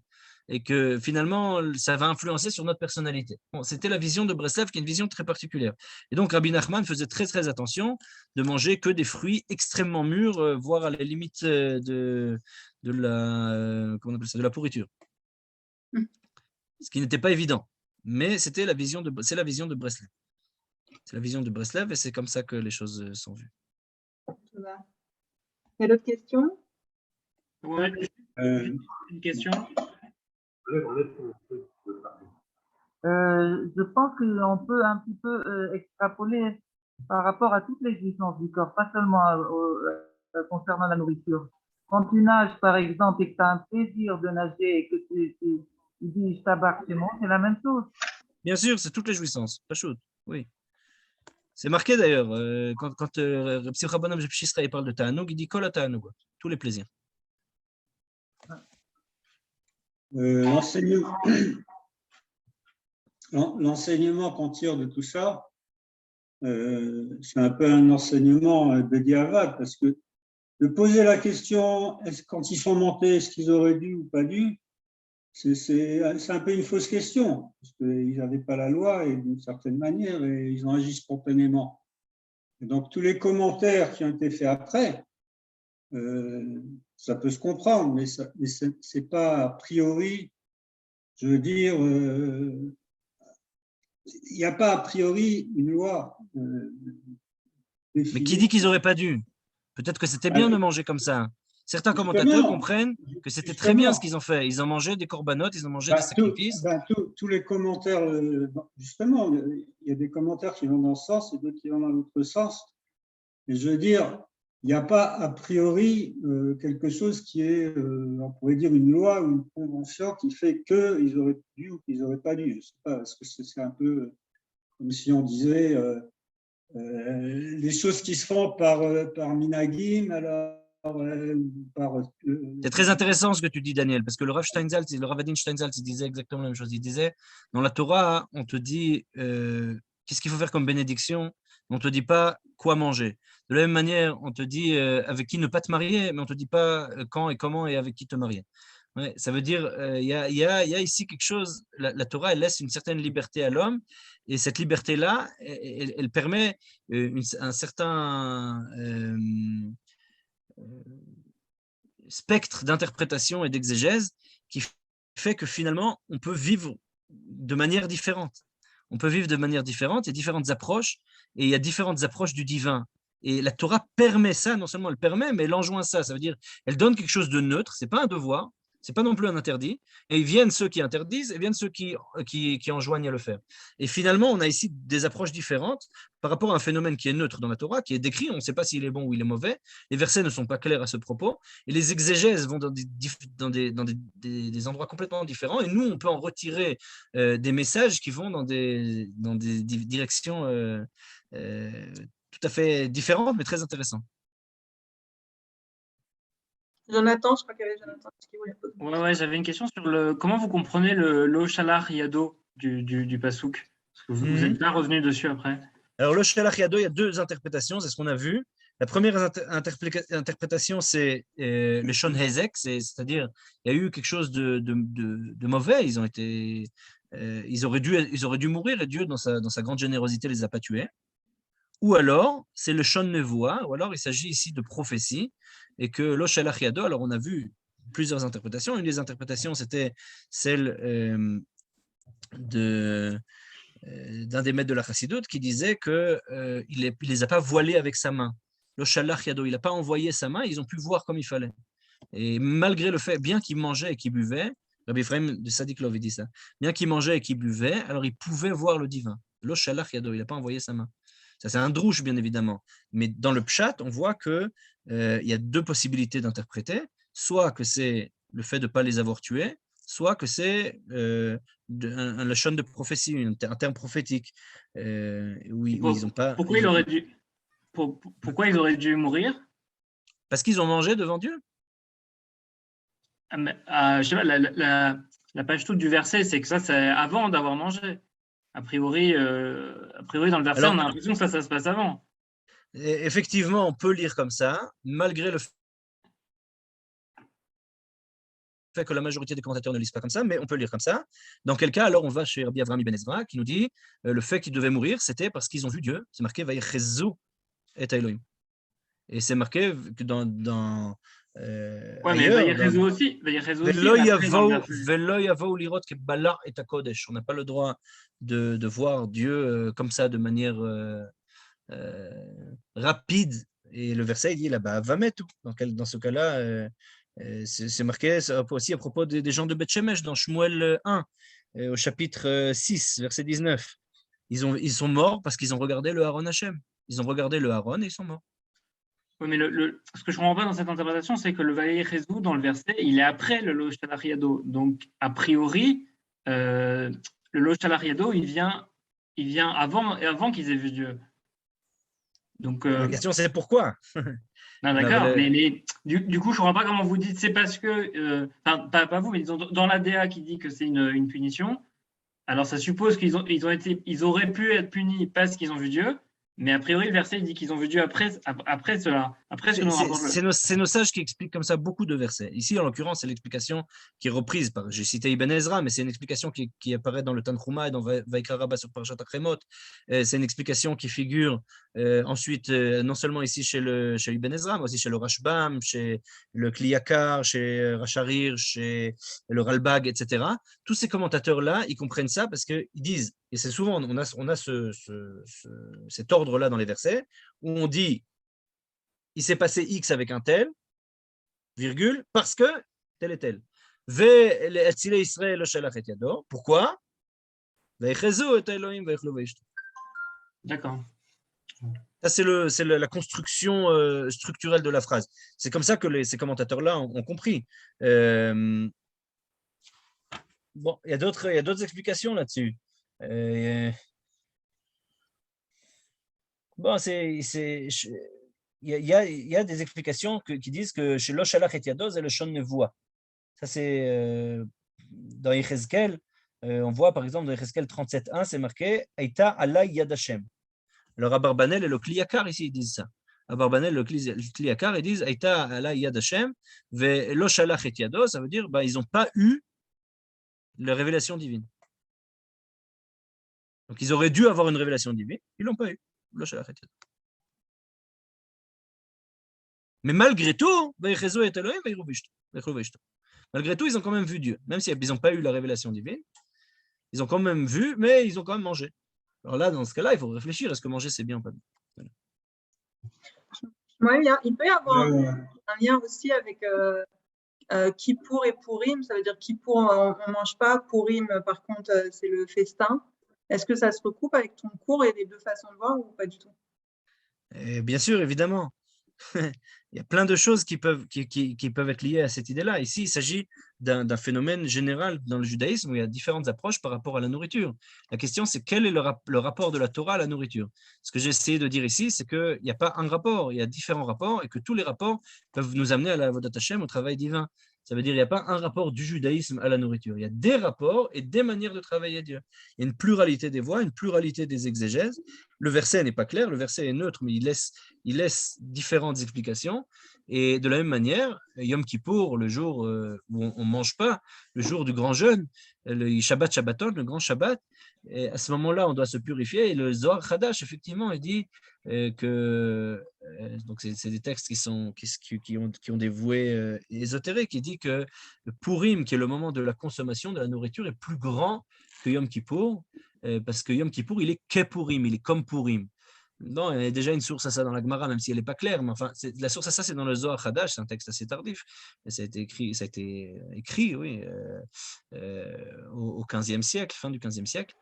Et que finalement, ça va influencer sur notre personnalité. Bon, c'était la vision de Breslev, qui est une vision très particulière. Et donc, Rabbi Nachman faisait très, très attention de manger que des fruits extrêmement mûrs, voire à la limite de la pourriture. Ce qui n'était pas évident. Mais c'est la vision de Breslev. C'est la vision de Breslev et c'est comme ça que les choses sont vues. Il y a d'autres questions? Ouais, une question. Je pense qu'on peut un petit peu extrapoler par rapport à toutes les jouissances du corps, pas seulement concernant la nourriture. Quand tu nages, par exemple, et que tu as un plaisir de nager et que tu dis je tabac, c'est bon, c'est la même chose. Bien sûr, c'est toutes les jouissances. Pas chaud, oui. C'est marqué d'ailleurs, quand Reb Simcha ben Shisra parle de Ta'anoug, il dit Kol Ta'anoug, tous les plaisirs. L'enseignement qu'on tire de tout ça, c'est un peu un enseignement de Diavad, parce que de poser la question, est-ce quand ils sont montés, est-ce qu'ils auraient dû ou pas dû, c'est un peu une fausse question, parce qu'ils n'avaient pas la loi et d'une certaine manière, et ils ont agi spontanément. Et donc tous les commentaires qui ont été faits après, ça peut se comprendre, mais c'est pas a priori, je veux dire, il n'y a pas a priori une loi. Mais qui dit qu'ils n'auraient pas dû? Peut-être que c'était bien de manger comme ça. Certains commentateurs comprennent que c'était très bien ce qu'ils ont fait. Ils ont mangé des corbanotes, ils ont mangé des sacrifices. Tous les commentaires, justement, il y a des commentaires qui vont dans ce sens et d'autres qui vont dans l'autre sens. Et je veux dire, il n'y a pas a priori quelque chose qui est, on pourrait dire, une loi ou une convention qui fait qu'ils auraient dû ou qu'ils n'auraient pas dû. Je ne sais pas, parce que c'est un peu comme si on disait les choses qui se font par minagim, alors c'est très intéressant ce que tu dis, Daniel, parce que le Rav Steinsaltz, le Rav Adin Steinsaltz, il disait exactement la même chose. Il disait, dans la Torah, on te dit qu'est-ce qu'il faut faire comme bénédiction, on ne te dit pas quoi manger. De la même manière, on te dit avec qui ne pas te marier, mais on ne te dit pas quand et comment et avec qui te marier. Ouais, ça veut dire il y a ici quelque chose, la Torah, elle laisse une certaine liberté à l'homme, et cette liberté-là, elle permet un certain spectre d'interprétation et d'exégèse qui fait que finalement, on peut vivre de manière différente. On peut vivre de manière différente, il y a différentes approches, et il y a différentes approches du divin. Et la Torah permet ça, non seulement elle permet, mais elle enjoint ça. Ça veut dire, elle donne quelque chose de neutre, ce n'est pas un devoir, ce n'est pas non plus un interdit, et ils viennent ceux qui interdisent, et viennent ceux qui enjoignent à le faire. Et finalement, on a ici des approches différentes par rapport à un phénomène qui est neutre dans la Torah, qui est décrit, on ne sait pas s'il est bon ou il est mauvais, les versets ne sont pas clairs à ce propos, et les exégèses vont dans des endroits complètement différents, et nous, on peut en retirer des messages qui vont dans des directions tout à fait différentes, mais très intéressantes. Jonathan, je crois qu'il y avait Jonathan qui voulait poser. Ouais, j'avais une question sur comment vous comprenez le lo shalach yado du pasouk. Parce que vous êtes bien revenu dessus après. Alors, le shalach yado, il y a deux interprétations, c'est ce qu'on a vu. La première interprétation, c'est le shon hezek, c'est-à-dire il y a eu quelque chose de mauvais. Ils auraient dû mourir et Dieu, dans sa grande générosité, les a pas tués. Ou alors, c'est le shon nevoa, ou alors il s'agit ici de prophétie, et que lo shalach yado, alors on a vu plusieurs interprétations. Une des interprétations, c'était celle d'un des maîtres de la chassidoute qui disait qu'il les a pas voilés avec sa main. Lo shalach yado, il n'a pas envoyé sa main, ils ont pu voir comme il fallait. Et malgré le fait, bien qu'ils mangeaient et qu'ils buvaient, Rabbi Ephraim de Sadiklov dit ça, bien qu'ils mangeaient et qu'ils buvaient, alors ils pouvaient voir le divin. Lo shalach yado, il n'a pas envoyé sa main. Ça, c'est un drouche, bien évidemment. Mais dans le pshat, on voit qu'il y a deux possibilités d'interpréter. Soit que c'est le fait de ne pas les avoir tués, soit que c'est un lashon de prophétie, un terme prophétique. Où ils ont pas, pourquoi ils auraient dû mourir? Parce qu'ils ont mangé devant Dieu. Je sais pas, la page toute du verset, c'est que ça, c'est avant d'avoir mangé. A priori, dans le verset, on a l'impression que ça se passe avant. Effectivement, on peut lire comme ça, malgré le fait que la majorité des commentateurs ne lisent pas comme ça, mais on peut lire comme ça. Dans quel cas, alors on va chez Rabbi Avraham Ibn Ezra, qui nous dit le fait qu'ils devaient mourir, c'était parce qu'ils ont vu Dieu. C'est marqué Vayechezu et Elohim. Et c'est marqué que dans mais Vayechezu aussi. Velo yavou lirot kebalar et hakodesh. On n'a pas le droit de voir Dieu comme ça, de manière rapide. Et le verset il dit là-bas, va mettre. Dans ce cas-là, c'est marqué aussi à propos des gens de Beth Shemesh dans Shmuel 1, au chapitre 6, verset 19. Ils sont morts parce qu'ils ont regardé le Aaron Hashem. Ils ont regardé le Aaron et ils sont morts. Oui, mais ce que je ne comprends pas dans cette interprétation, c'est que le Vayechezu, dans le verset, il est après le lo shalach yado. Donc, a priori, le lo shalach yado, il vient avant qu'ils aient vu Dieu. Donc, la question, c'est pourquoi. Non, d'accord, mais du coup, je ne comprends pas comment vous dites c'est parce que, pas vous, mais disons, dans l'ADA qui dit que c'est une punition, alors ça suppose qu'ils auraient pu être punis parce qu'ils ont vu Dieu, mais a priori, le verset il dit qu'ils ont vu Dieu après cela. C'est nos sages qui expliquent comme ça beaucoup de versets. Ici, en l'occurrence, c'est l'explication qui est reprise par, j'ai cité Ibn Ezra, mais c'est une explication qui apparaît dans le Tanchuma et dans Vaikra Rabba sur Parashat Akremot. C'est une explication qui figure ensuite, non seulement ici chez Ibn Ezra, mais aussi chez le Rashbam, chez le Kliyakar, chez Racharir, chez le Ralbag, etc. Tous ces commentateurs-là, ils comprennent ça parce qu'ils disent, et c'est souvent, on a cet ordre-là dans les versets, où on dit, il s'est passé X avec un tel, virgule, parce que tel et tel. Pourquoi? D'accord. Ça, c'est la construction structurelle de la phrase. C'est comme ça que ces commentateurs-là ont compris. Bon, il y a d'autres explications là-dessus. Bon, il y a des explications qui disent que chez Lo Shalach et Yado, c'est le Shon Nevoa. Ça, c'est dans Yechezkel. On voit par exemple dans Yechezkel 37.1, c'est marqué Aïta Allah Yad Hashem. Alors, Abarbanel et le Kliyakar ici, ils disent ça. Abarbanel et le Kliyakar, ils disent Aïta Allah Yad Hashem, ve Lo Shalach et Yado, ça veut dire ils n'ont pas eu la révélation divine. Donc, ils auraient dû avoir une révélation divine, ils ne l'ont pas eu. Lo Shalach et Yado. Mais malgré tout, malgré tout, ils ont quand même vu Dieu. Même s'ils n'ont pas eu la révélation divine, ils ont quand même vu, mais ils ont quand même mangé. Alors là, dans ce cas-là, il faut réfléchir, est-ce que manger, c'est bien ou pas bien? Voilà. Ouais, il peut y avoir un lien aussi avec Kippour et Purim. Ça veut dire Kippour, on ne mange pas. Purim, par contre, c'est le festin. Est-ce que ça se recoupe avec ton cours et les deux façons de voir ou pas du tout? Bien sûr, évidemment. Il y a plein de choses qui peuvent être liées à cette idée-là. Ici, il s'agit d'un phénomène général dans le judaïsme où il y a différentes approches par rapport à la nourriture. La question, c'est quel est le rapport de la Torah à la nourriture. Ce que j'ai essayé de dire ici, c'est qu'il n'y a pas un rapport, il y a différents rapports et que tous les rapports peuvent nous amener à la Avodat Hashem, au travail divin. Ça veut dire qu'il n'y a pas un rapport du judaïsme à la nourriture. Il y a des rapports et des manières de travailler Dieu. Il y a une pluralité des voies, une pluralité des exégèses. Le verset n'est pas clair, le verset est neutre, mais il laisse différentes explications. Et de la même manière, Yom Kippour, le jour où on ne mange pas, le jour du grand jeûne, le Shabbat Shabbaton, le grand Shabbat, et à ce moment-là, on doit se purifier. Et le Zohar Chadash, effectivement, il dit que donc c'est des textes qui ont des vouées ésotériques. Il dit que le Purim, qui est le moment de la consommation de la nourriture, est plus grand que Yom Kippour, parce que Yom Kippour, il est Kepurim, il est comme Purim. Non, il y a déjà une source à ça dans la Gemara, même si elle n'est pas claire, mais enfin, la source à ça, c'est dans le Zohar Chadash, c'est un texte assez tardif. Ça a été écrit oui, au 15e siècle, fin du 15e siècle.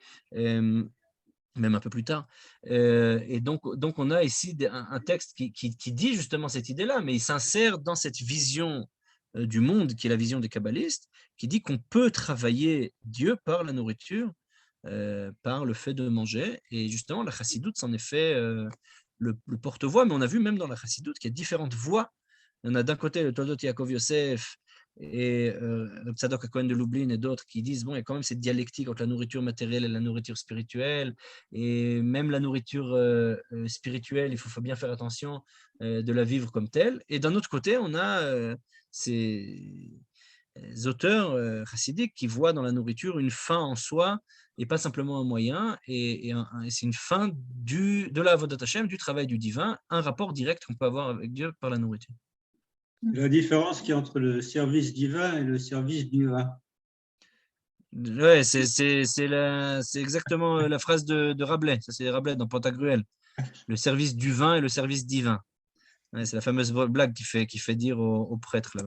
Même un peu plus tard. Et donc, on a ici un texte qui dit justement cette idée-là, mais il s'insère dans cette vision du monde, qui est la vision des kabbalistes, qui dit qu'on peut travailler Dieu par la nourriture, par le fait de manger. Et justement, la chassidoute s'en est fait le porte-voix, mais on a vu même dans la chassidoute qu'il y a différentes voies. On a d'un côté le Toldot Yaakov Yosef, et Tzadok HaKohen de Lublin et d'autres qui disent bon, il y a quand même cette dialectique entre la nourriture matérielle et la nourriture spirituelle, et même la nourriture spirituelle, il faut bien faire attention de la vivre comme telle. Et d'un autre côté, on a ces auteurs chassidiques qui voient dans la nourriture une fin en soi et pas simplement un moyen, et c'est une fin de la Avodat Hashem, du travail du divin, un rapport direct qu'on peut avoir avec Dieu par la nourriture. La différence qu'il y a entre le service divin et le service du vin. Ouais, c'est exactement la phrase de Rabelais. Ça, c'est Rabelais dans Pantagruel. Le service du vin et le service divin. Ouais, c'est la fameuse blague qui fait dire aux prêtres là.